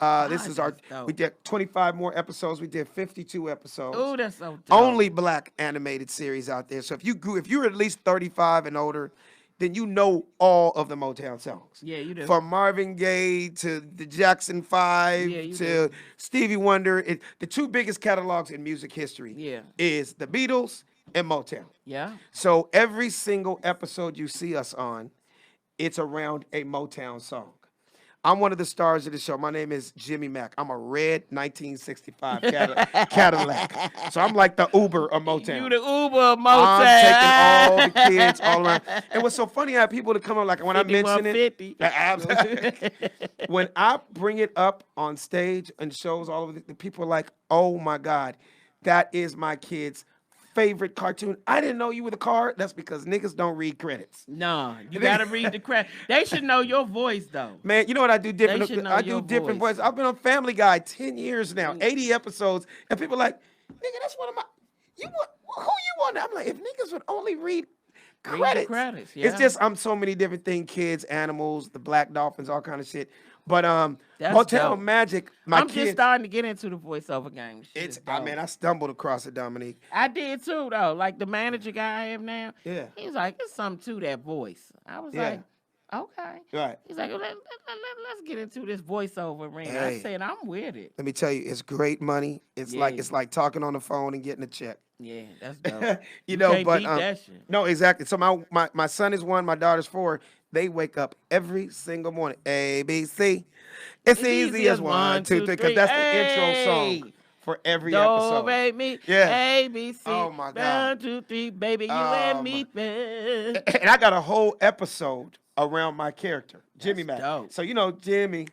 This God, is our. that's dope. We did 25 more episodes. We did 52 episodes. Oh, that's so dope. Only black animated series out there. So if you're at least 35 and older, then you know all of the Motown songs. Yeah, you do. From Marvin Gaye to the Jackson 5 Yeah, you to do. Stevie Wonder. The two biggest catalogs in music history Yeah. is the Beatles and Motown. Yeah. So every single episode you see us on, it's around a Motown song. I'm one of the stars of the show. My name is Jimmy Mack. I'm a red 1965 Cadillac. So I'm like the Uber of Motown. You the Uber of Motown. I'm taking all the kids all around. And what's so funny, I have people that come up like when I mention it. 5150. When I bring it up on stage and shows all of the people are like, oh my God, that is my kid's favorite cartoon. I didn't know you were the car. That's because niggas don't read credits. No, you gotta read the crap. They should know your voice though. Man, you know what I do different? should know I do your different voice. voices. I've been on Family Guy 10 years now, 80 episodes, and people are like, nigga, that's one of my. You want who you want? I'm like, if niggas would only read the credits. credits, It's yeah. just I'm so many different things, kids, animals, the black dolphins, all kind of shit. But That's Motown dope. Magic, I'm kids. just starting to get into the voiceover game. Shit It's is I dope. mean, I stumbled across it, Dominique. I did too though. Like the manager guy I have now. Yeah. He was like, "It's something to that voice." I was Yeah. like, "Okay." Right. He's like, let's get into this voiceover arena. Hey. I said, "I'm with it." Let me tell you, it's great money. It's Yeah. like talking on the phone and getting a check. Yeah, that's dope. You know, can't but beat that shit. no, exactly. So my son is 1, my daughter's 4. They wake up every single morning. ABC. It's It's easy easy as as one, one, two, two, three, because three. that's the intro song Hey, for every do, episode. re, mi, Yeah. A, B, C, Oh my God. 1, 2, 3, baby, you and Um, me, babe. and I got a whole episode around my character, Jimmy That's Mack. dope. So you know Jimmy.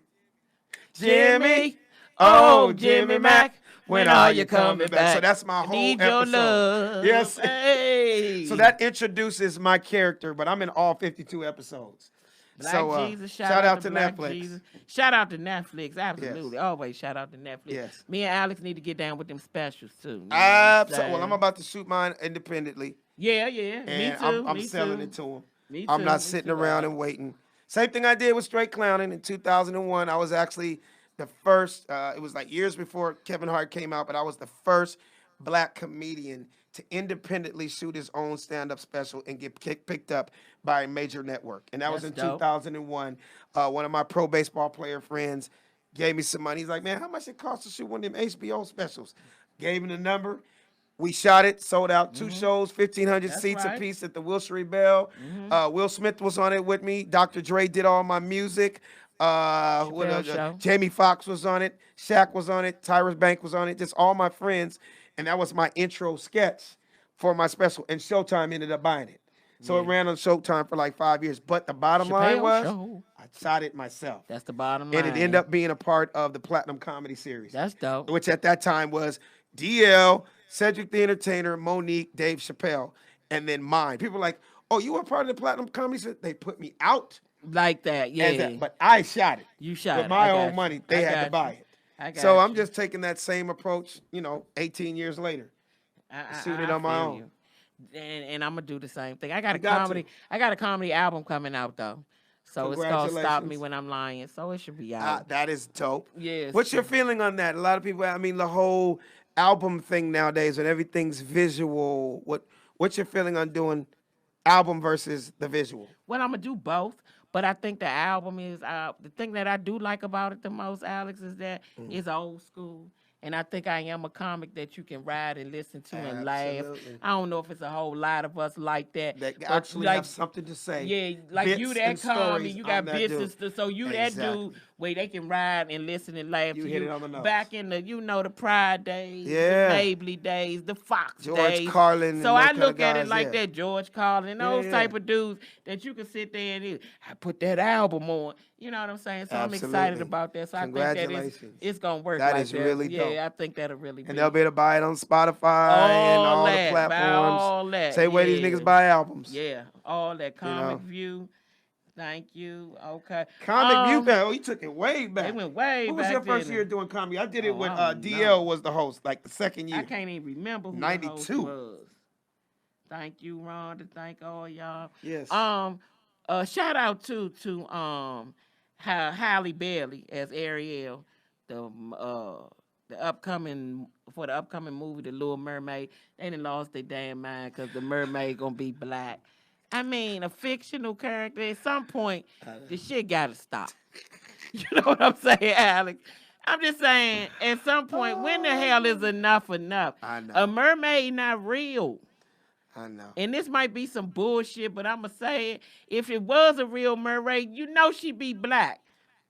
Jimmy. Jimmy, Oh, oh, Jimmy Jimmy Mack. Mack, When when are are you you coming coming back? So back? that's my I whole need your episode. love. Yes. So Hey. that introduces my character, but I'm in all 52 episodes. Black So Jesus, shout out out to to Black Netflix. Jesus. Shout out to Netflix, Yes. absolutely. Always shout out to Netflix. Yes. Me and Alex need to get down with them specials too. You know what Well, I'm saying? about to shoot mine independently, Yeah, yeah. Me and too. I'm Me selling too. it to them. Me I'm too. not Me sitting too, around and Alex. waiting. Same thing I did with Straight Clowning in 2001. I was actually the first. It was like years before Kevin Hart came out, but I was the first black comedian to independently shoot his own stand-up special and get picked up by a major network. And that was That's in dope. 2001. One of my pro baseball player friends gave me some money. He's like, man, how much it cost to shoot one of them HBO specials? Gave him the number. We shot it, sold out 2 shows, 1,500 That's seats right. apiece at the Wilshire Bell. Will Smith was on it with me. Dr. Dre did all my music. Chappelle Show. Jamie Foxx was on it. Shaq was on it. Tyrus Bank was on it. Just all my friends. And that was my intro sketch for my special. And Showtime ended up buying it. So it Yeah. ran on Showtime for like 5 years. But the bottom line Chappelle was Show. I shot it myself. That's the bottom And line. it ended up being a part of the Platinum Comedy Series, That's dope. which at that time was DL, Cedric the Entertainer, Monique, Dave Chappelle, and then mine. People were like, oh, you were part of the Platinum Comedy Series? They put me out Like that, yeah. as that, but I shot it. You shot with it. my I got own you. money. They I had to got buy you. it. I got So I'm you. just taking that same approach, 18 years later. Shoot it on my feel own. you. And I'm gonna do the same thing. I got a got comedy. to. I got a comedy album coming out though, so it's called "Stop Me Congratulations. When I'm Lying." So it should be out. That is dope. Yes. What's your feeling on that? A lot of people, the whole album thing nowadays when everything's visual. What's your feeling on doing album versus the visual? Well, I'm gonna do both, but I think the album is the thing that I do like about it the most, Alex, is that it's old school. And I think I am a comic that you can ride and listen to and laugh. Absolutely. I don't know if it's a whole lot of us like that. That but actually like, have something to say. yeah, like Bits you and that comic, stories you on got that business, dude. so you Exactly. that dude where they can ride and listen and laugh You to hit you. it on the nose. Back in the, the Pride days, Yeah. the Mabley days, the Fox George days. Carlin So and I them look kinda at it guys, like yeah. that, George Carlin and those Yeah. type of dudes that you can sit there and I put that album on. You know what I'm saying? So I'm excited Absolutely. about that. So I think that Congratulations. it's gonna work That like is that. really yeah, dope. I think that'll really be. And they'll be able to buy it on Spotify and all the that, platforms. all that, Same way these yeah. niggas buy albums. Yeah, all that comic know. view. Thank you. Okay. Comic View back. Oh, you took it way back. They went way What was back your first then. year doing comedy? I did it Oh, when I don't DL know. was the host, like the second year. I can't even remember who 92. the host was. Thank you, Rhonda. Thank all y'all. Yes. Shout out to Halle Bailey as Ariel, the upcoming movie, The Little Mermaid. They done lost their damn mind because the mermaid gonna be black. I mean, a fictional character. At some point, the shit gotta stop. You know what I'm saying, Alex? I'm just saying, at some point, when the hell is enough enough? I know. A mermaid not real. I know. And this might be some bullshit, but I'ma say it. If it was a real mermaid, she'd be black.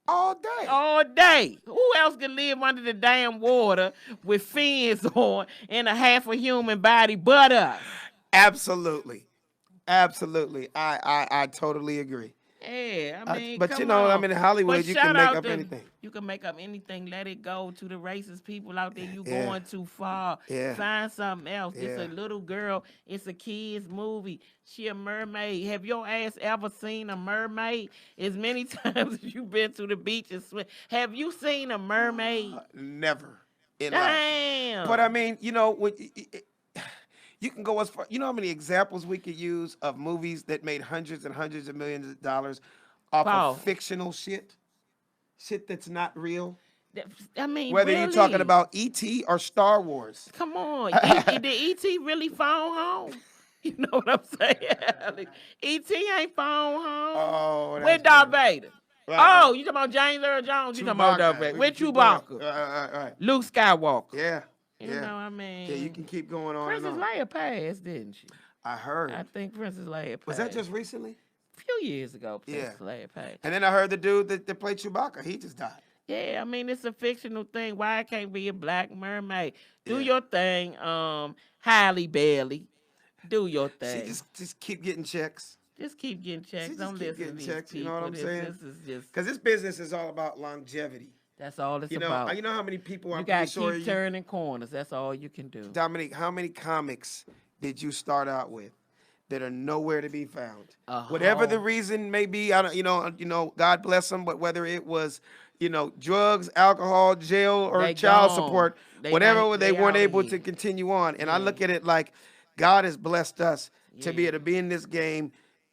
All day. All day. Who else can live under the damn water with fins on and a half a human body but us? Absolutely. Absolutely. I totally agree. Yeah, I mean, but come on. in Hollywood, But you shout can make out up to- anything. You can make up anything. Let it go to the racist people out there. You Yeah. going too far. Yeah. Find something else. It's Yeah. a little girl. It's a kid's movie. She a mermaid. Have your ass ever seen a mermaid? As many times as you've been to the beach and swim. Have you seen a mermaid? Never in life. Damn. But I mean, you can go as far. You know how many examples we could use of movies that made hundreds and hundreds of millions of dollars off Paul. of fictional shit that's not real. I mean, Whether really? you're talking about E.T. or Star Wars. Come on. Did E.T. really phone home? You know what I'm saying? E.T. ain't phone home. Oh, Where that's Darth funny. Vader? Right. Oh, you talking about James Earl Jones? You talking about Darth Vader? Where Chewbacca? Right. Luke Skywalker. Yeah. You know what I mean? Yeah, you can keep going on Princess and on. Leia passed, didn't she? I heard. I think Princess Leia passed. Was that just recently? few years ago. Yeah. Larry Page. And then I heard the dude that played Chewbacca, he just died. Yeah, I mean it's a fictional thing. Why it can't be a black mermaid? Do Yeah. your thing, Halle Bailey. Do your She thing. just keep getting checks. Just keep getting checks. She just Don't keep listen to getting these checks. You people. know what I'm saying? This is just Because this business is all about longevity. that's all it's You know, about. you know how many people You I'm gotta pretty sure keep turning corners. That's all you can do. Dominique, how many comics did you start out with that are nowhere to be found? Whatever the reason may be, I don't, God bless them, but whether it was, drugs, alcohol, jail, or They child gone. support, They whatever, not- they they weren't outta able here. to continue on. And I look at it like God has blessed us to be Yeah. able to be in this game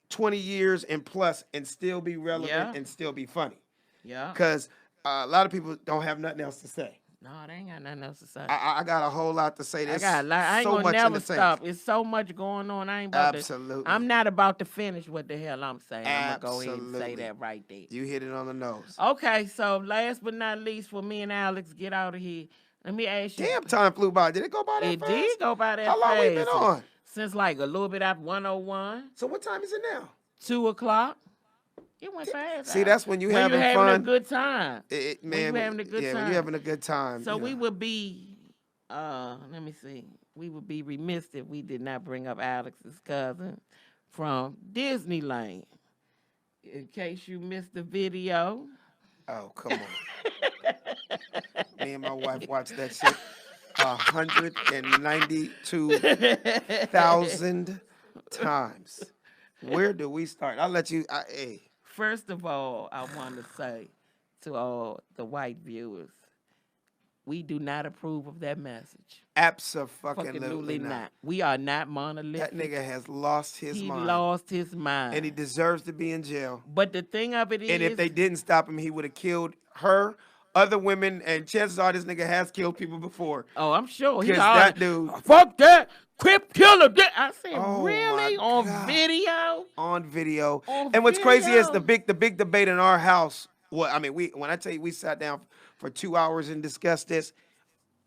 20 years and plus and still be relevant Yeah. and still be funny. Yeah. Because a lot of people don't have nothing else to say. No, they ain't got nothing else to say. I got a whole lot to say. I There's got a lot. I ain't so gonna much in never the tank. stop. It's so much going on. I ain't about Absolutely. to. I'm not about to finish what the hell I'm saying. I'm gonna go ahead and say Absolutely. that right there. You hit it on the nose. Okay, so last but not least, for me and Alex, get out of here. Let me ask you. Damn, time flew by. Did it go by that It fast? did go by that How long we been fast. on? Since like a little bit after 1:01, So what time is it now? 2:00. It went fast. See, that's when you when having you having fun. a good time. Man, you having a good when time. you having a good time. So you we know. would be, let me see. We would be remiss if we did not bring up Alex's cousin from Disneyland. In case you missed the video. Oh, come on. Me and my wife watched that shit 192,000 times. Where do we start? I'll let you. Hey. First of all, I want to say to all the white viewers, we do not approve of that message. Absolutely not. We are not monolithic. That nigga has lost his He mind. lost his mind. And he deserves to be in jail. But the thing of it is, And if they didn't stop him, he would have killed her, other women, and chances are this nigga has killed people before. oh, I'm sure he Because already, that dude fuck that, Crip killer. I said, Oh, really my on God. video? on video. On And what's crazy is the video. big debate in our house. Well, I mean, when I tell you we sat down for 2 hours and discussed this,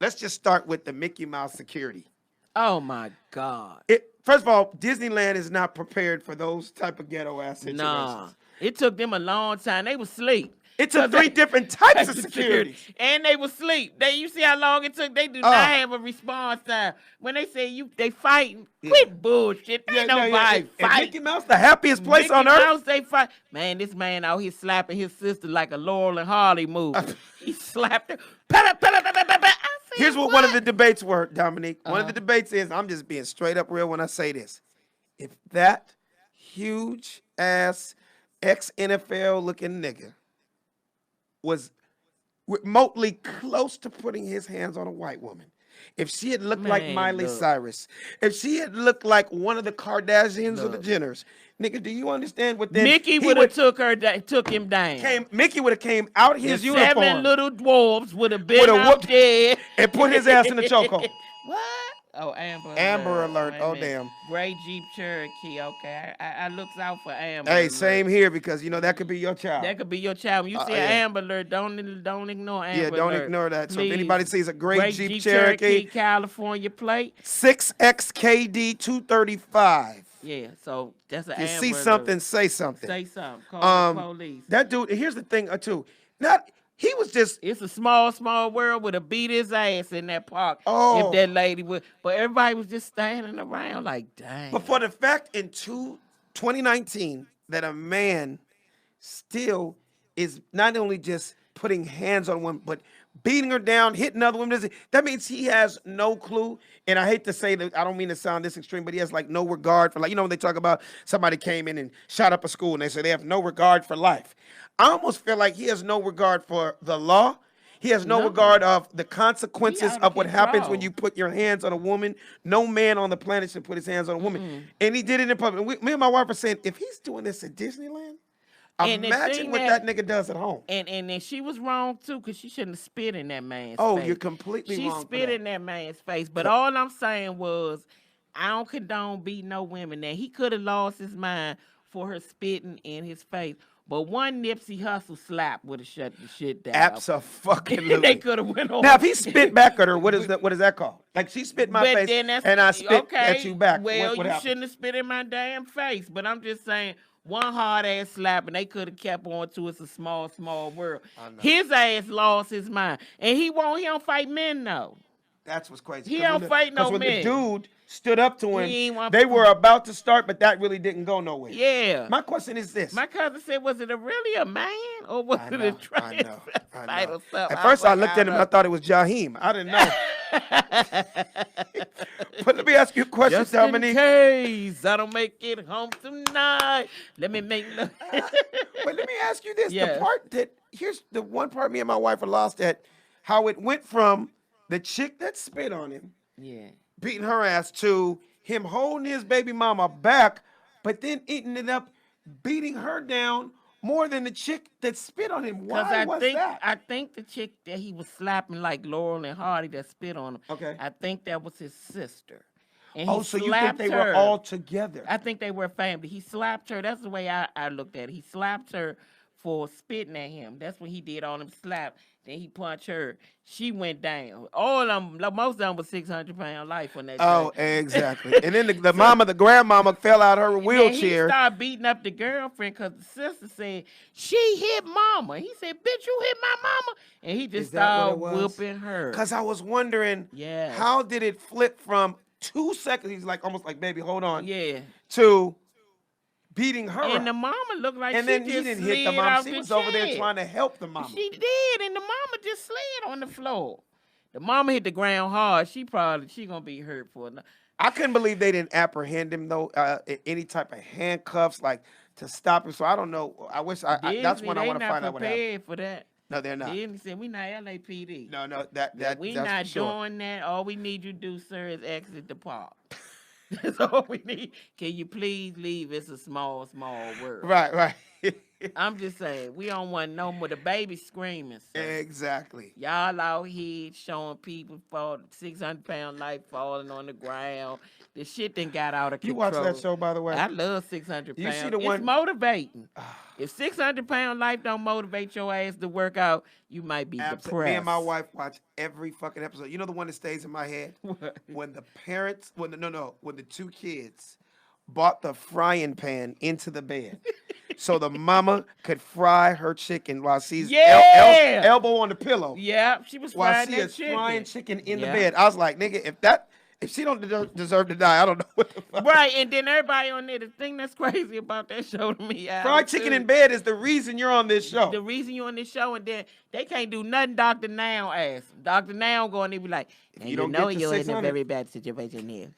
let's just start with the Mickey Mouse security. Oh my God. First of all, Disneyland is not prepared for those type of ghetto ass situations. Nah, it took them a long time. They was asleep. It took 3 different types of security. And they was asleep. You see how long it took? They do not have a response time. When they say they fighting, quit bullshit. Ain't nobody And fight. Mickey Mouse, the happiest place Mickey on earth. Mouse, they fight. Man, this man out here slapping his sister like a Laurel and Harley movie. He slapped her. I said, Here's what one of the debates were, Dominique. One of the debates is, I'm just being straight up real when I say this. If that huge ass ex-NFL looking nigga was remotely close to putting his hands on a white woman, if she had looked like Man, Miley look. Cyrus, if she had looked like one of the Kardashians or the Look. Jenners, nigga, do you understand what then Mickey he would have took him down. Mickey would have came out his The uniform 7 little dwarves would have been Woulda out whooped- there. and put his ass in the chokehold. What? Oh, Amber. Amber alert. Wait a Oh, minute. damn. Gray Jeep Cherokee. Okay, I looks out for Amber. Hey, Alert. same here because that could be your child. That could be your child. When you see yeah. an Amber Alert, don't ignore Amber Yeah, don't Alert. ignore that. So if Please. anybody sees a great Gray Jeep Cherokee, California plate. 6XKD 235. Yeah, so that's an You Amber see Alert. something, say something. Say something. Call the police. That dude, here's the thing, too. He was just, It's a small world would have beat his ass in that park Oh. if that lady would. But everybody was just standing around like, dang. but for the fact in 2019 that a man still is not only just putting hands on women, but beating her down, hitting other women, that means he has no clue. And I hate to say that, I don't mean to sound this extreme, but he has like no regard for, like, when they talk about somebody came in and shot up a school and they say they have no regard for life. I almost feel like he has no regard for the law. He has no regard of the consequences out of of what happens when control. you put your hands on a woman. No man on the planet should put his hands on a woman. And he did it in public. Me and my wife are saying, if he's doing this at Disneyland, And the imagine thing what that nigga does at home. And then she was wrong too, because she shouldn't have spit in that man's face. Oh, you're completely She wrong for spit that. in that man's face. But all I'm saying was, I don't condone beating no women. Now, he could have lost his mind for her spitting in his face. But one Nipsey Hussle slap would have shut the shit down. Absolutely. They could have went on. Now, if he spit back at her, what is that called? Like, she spit in my But face then that's, and I spit okay, at you back. Well, what you happens? shouldn't have spit in my damn face. But I'm just saying, one hard ass slap, and they could have kept on to It's a Small, Small World. I know. His ass lost his mind, and he don't fight men though. That's what's crazy. He don't fight no when the men. dude stood up to him, He ain't want they were about to start, but that really didn't go nowhere. Yeah. My question is this. My cousin said, was it really a man or was it a I know. transvestite or something? At first, I looked at him and I thought it was Jaheim. I didn't know. But let me ask you a question, Just Dominique. in case I don't make it home tonight, let me make. But let me ask you this: Yeah. the part that here's the one part me and my wife are lost at, how it went from the chick that spit on him, Yeah. beating her ass, to him holding his baby mama back, but then ended up beating her down more than the chick that spit on him. Why was that? I think the chick that he was slapping like Laurel and Hardy that spit on him. Okay. I think that was his sister. And Oh, he so you think slapped they her. were all together? I think they were family. He slapped her. That's the way I looked at it. He slapped her for spitting at him. That's what he did on him, slap. Then he punched her. She went down. All of them, most of them was 600-pound life on that. Oh, track. exactly. And then the mama, the grandmama, fell out her Then he wheelchair. started beating up the girlfriend because the sister said, she hit mama. He said, bitch, you hit my mama. And he just Is that what started it was? whooping her. Because I was wondering, Yes. how did it flip from 2 seconds, he's like, almost like, baby, hold on, Yeah. to beating her And up. the mama looked like And she then he just didn't hit the slid mama. off She the was over there chair. trying to help the mama. She did, and the mama just slid on the floor. The mama hit the ground hard. She gonna be hurt for it. I couldn't believe they didn't apprehend him, though, any type of handcuffs, like, to stop him. So I don't know. I wish, that's Disney, when I they want to not find out what happened. prepared for that. No, they're not. Disney said, we not LAPD. No, We that's not for sure. doing that. All we need you to do, sir, is exit the park. That's all we need. Can you please leave? It's a small, small world. Right. I'm just saying, we don't want no more. The baby screaming. Sir. Exactly. Y'all out here showing people 600-pound life falling on the ground. The shit done got out of You control. watch that show, by the way? I love 600 You pounds. see the one- It's motivating. If 600-pound life don't motivate your ass to work out, you might be depressed. Me and my wife watch every fucking episode. You know the one that stays in my head? When the parents, when the 2 kids bought the frying pan into the bed. So the mama could fry her chicken while she's elbow on the pillow. Yeah, she was While frying she that is chicken. frying chicken in the Yeah. bed. I was like, nigga, if she don't deserve to die, I don't know what the fuck. Right, and then everybody on there, the thing that's crazy about that show to me, Fried Alex, chicken too, in bed is the reason you're on this show. the reason you on this show, and then they can't do nothing Dr. Now asks. Dr. Now going to be like, and you you don't know get to you're in a 600. very bad situation here.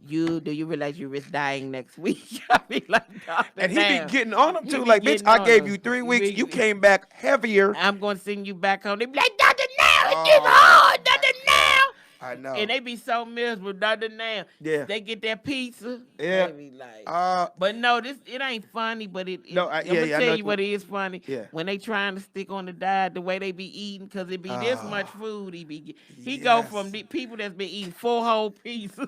Do you realize you risk dying next week? I be like, Dr. And he Now, be getting on them He too. be Like, bitch, getting I on gave them. you 3 He weeks. be- You came back heavier. I'm going to send you back home. They be like, Dr. Now, it's Oh. just hard, Dr. Now. I know. And they be so miserable, Dr. Now. Yeah. They get that pizza. Yeah. They be like, Uh, but no, it ain't funny, but No, I'm yeah, gonna yeah, I tell know you what is funny. Yeah. When they trying to stick on the diet, the way they be eating, cause it be this much food he go Yes. from the people that's been eating 4 whole pieces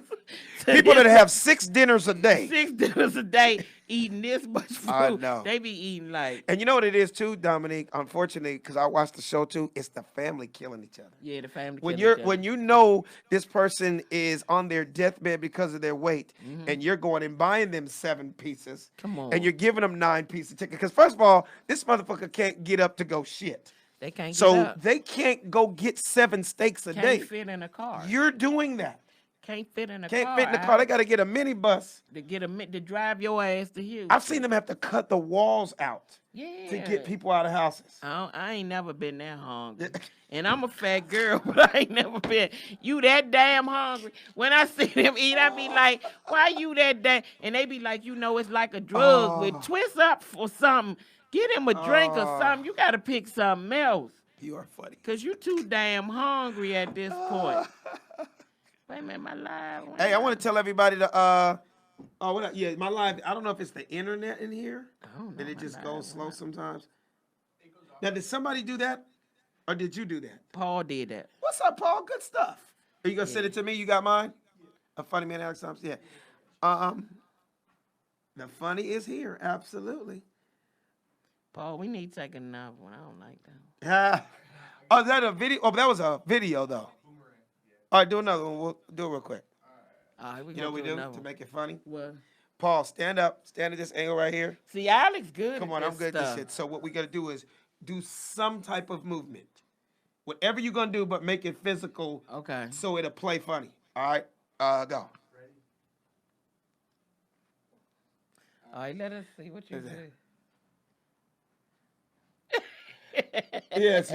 to people that this have 6 dinners a day. 6 dinners a day eating this much food. I know. They be eating like And you know what it is too, Dominique? Unfortunately, because I watched the show too, it's the family killing each other. the family. When killing each other. when you know this person is on their deathbed because of their weight, and you're going and buying them 7 pieces, Come on. and you're giving them 9 pieces of chicken. Because first of all, this motherfucker can't get up to go shit, they can't so get up. they can't go get 7 steaks a Can't day. fit in a car. You're doing that. Can't fit in a Can't car. fit in the car. They got to get a minibus. to drive your ass to Houston. I've seen them have to cut the walls out Yeah. to get people out of houses. I ain't never been that hungry. And I'm a fat girl, but I ain't never been. You that damn hungry. When I see them eat, I be like, why you that damn? And they be like, it's like a drug with twist up for something. Get him a drink or something. You got to pick something else. You are funny. Because you too damn hungry at this point. Wait a minute, my live. Hey, I want to tell everybody to yeah, my live. I don't know if it's the internet in here. don't That know it my just live goes slow sometimes. Now, did somebody do that, or did you do that? Paul did that. What's up, Paul? Good stuff. Are you gonna send it to me? You got mine? A funny man, Alex Thompson. Yeah. The funny is here. Absolutely. Paul, we need to take another one. I don't like that. Oh, is that a video? Oh, that was a video though. All right, do another one. We'll do it real quick. All right, we You know what we do another to one. make it funny? What? Paul, stand up. Stand at this angle right here. See, Alex good. Come at on, I'm this good at this stuff. shit. So what we gotta do is do some type of movement. Whatever you're gonna do, but make it physical. Okay. So it'll play funny. All right. Go. All right, let us see what you do. Yes.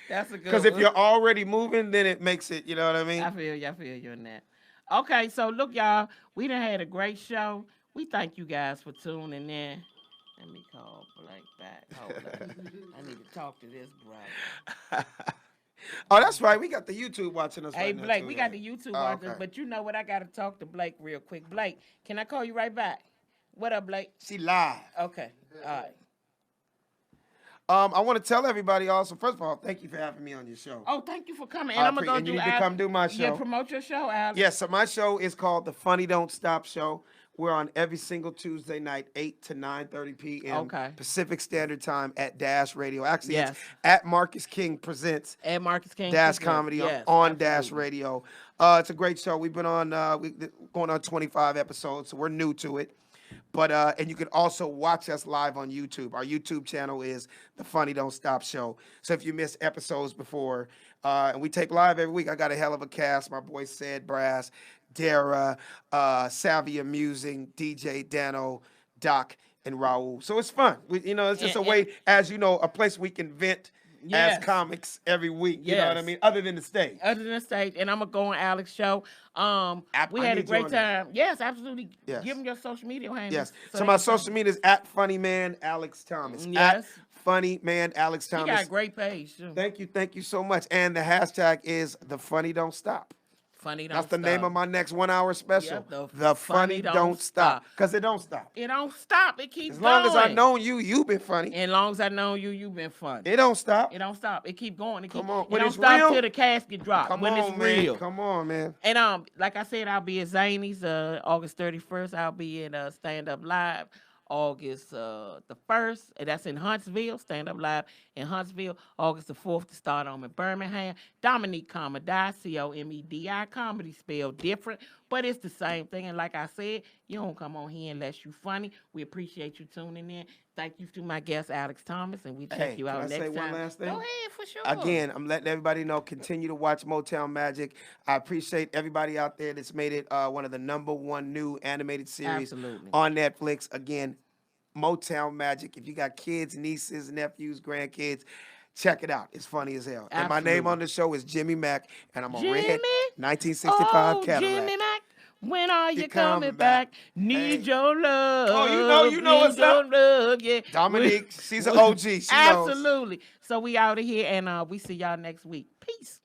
That's a good. Because if you're already moving, then it makes it. You know what I mean? I feel you in that. Okay, so look, y'all, we done had a great show. We thank you guys for tuning in. Let me call Blake back. Hold up. I need to talk to this brother. Oh, that's right. We got the YouTube watching us. Hey, right now, Blake, too, we yeah. got the YouTube watching us, Okay. but you know what? I got to talk to Blake real quick. Blake, can I call you right back? What up, Blake? She live. Okay, all right. I want to tell everybody also. First of all, thank you for having me on your show. Oh, thank you for coming. And I'm going to go and do you need to come do my show. Yeah, promote your show, Alex. Yes, so my show is called The Funny Don't Stop Show. We're on every single Tuesday night, 8 to 9:30 p.m. Okay. Pacific Standard Time at Dash Radio. Actually, Yes. it's at Marcus King Presents At Marcus King. Dash Presents. Comedy Yes, on Dash absolutely. Radio. It's a great show. We've been on going on 25 episodes, so we're new to it. But and you can also watch us live on YouTube. Our YouTube channel is The Funny Don't Stop Show. So if you missed episodes before, and we tape live every week, I got a hell of a cast. My boy Sid Brass, Dara, Savvy Amusing, DJ Dano, Doc, and Raul. So it's fun. It's just a way, as you know, a place we can vent Yes. as comics every week. You know what I Yes. mean? Other than the stage. Other than the stage, and I'm gonna go on Alex's show. We I had a need you great on there. time. Yes, absolutely. Yes. Give them your social media handles. Yes. they So my can social media is at Funny Man Alex Thomas. Yes. At Funny Man Alex He Thomas. got a great page too. Thank you so much. And the hashtag is The Funny Don't Stop. Funny don't That's the name stop. of my next 1 hour special. Yep, the Funny Don't Stop. Because it don't stop. It don't stop. It keeps As long as I going. know you, you've been funny. And long as I know you, you've been funny. It don't stop. It don't stop. It keep going. It keep, Come on. It When don't it's stop real, till the casket drop. Come when on, it's man. real. Come on, man. And like I said, I'll be at Zany's August 31st. I'll be in Stand Up Live August the 1st. And that's in Huntsville. Stand Up Live in Huntsville. August the 4th to start on in Birmingham. Dominique Comedy, Comedi. Comedy spelled different, but it's the same thing. And like I said, you don't come on here unless you funny. We appreciate you tuning in. Thank you to my guest, Alex Thomas, and we check Hey, you can out I next say time. one last thing? Go ahead, for sure. Again, I'm letting everybody know, continue to watch Motown Magic. I appreciate everybody out there that's made it one of the #1 new animated series Absolutely. on Netflix. Again, Motown Magic. If you got kids, nieces, nephews, grandkids, check it out. It's funny as hell. And my name Absolutely. on the show is Jimmy Mack, and I'm a Jimmy? red 1965 Oh, Cadillac. Jimmy Mack, when are you You coming coming back? back? Need Hey. your love. Oh, you know need what's your up. love, yeah. Dominique, she's an OG. She knows. Absolutely. So we out of here, and we see y'all next week. Peace.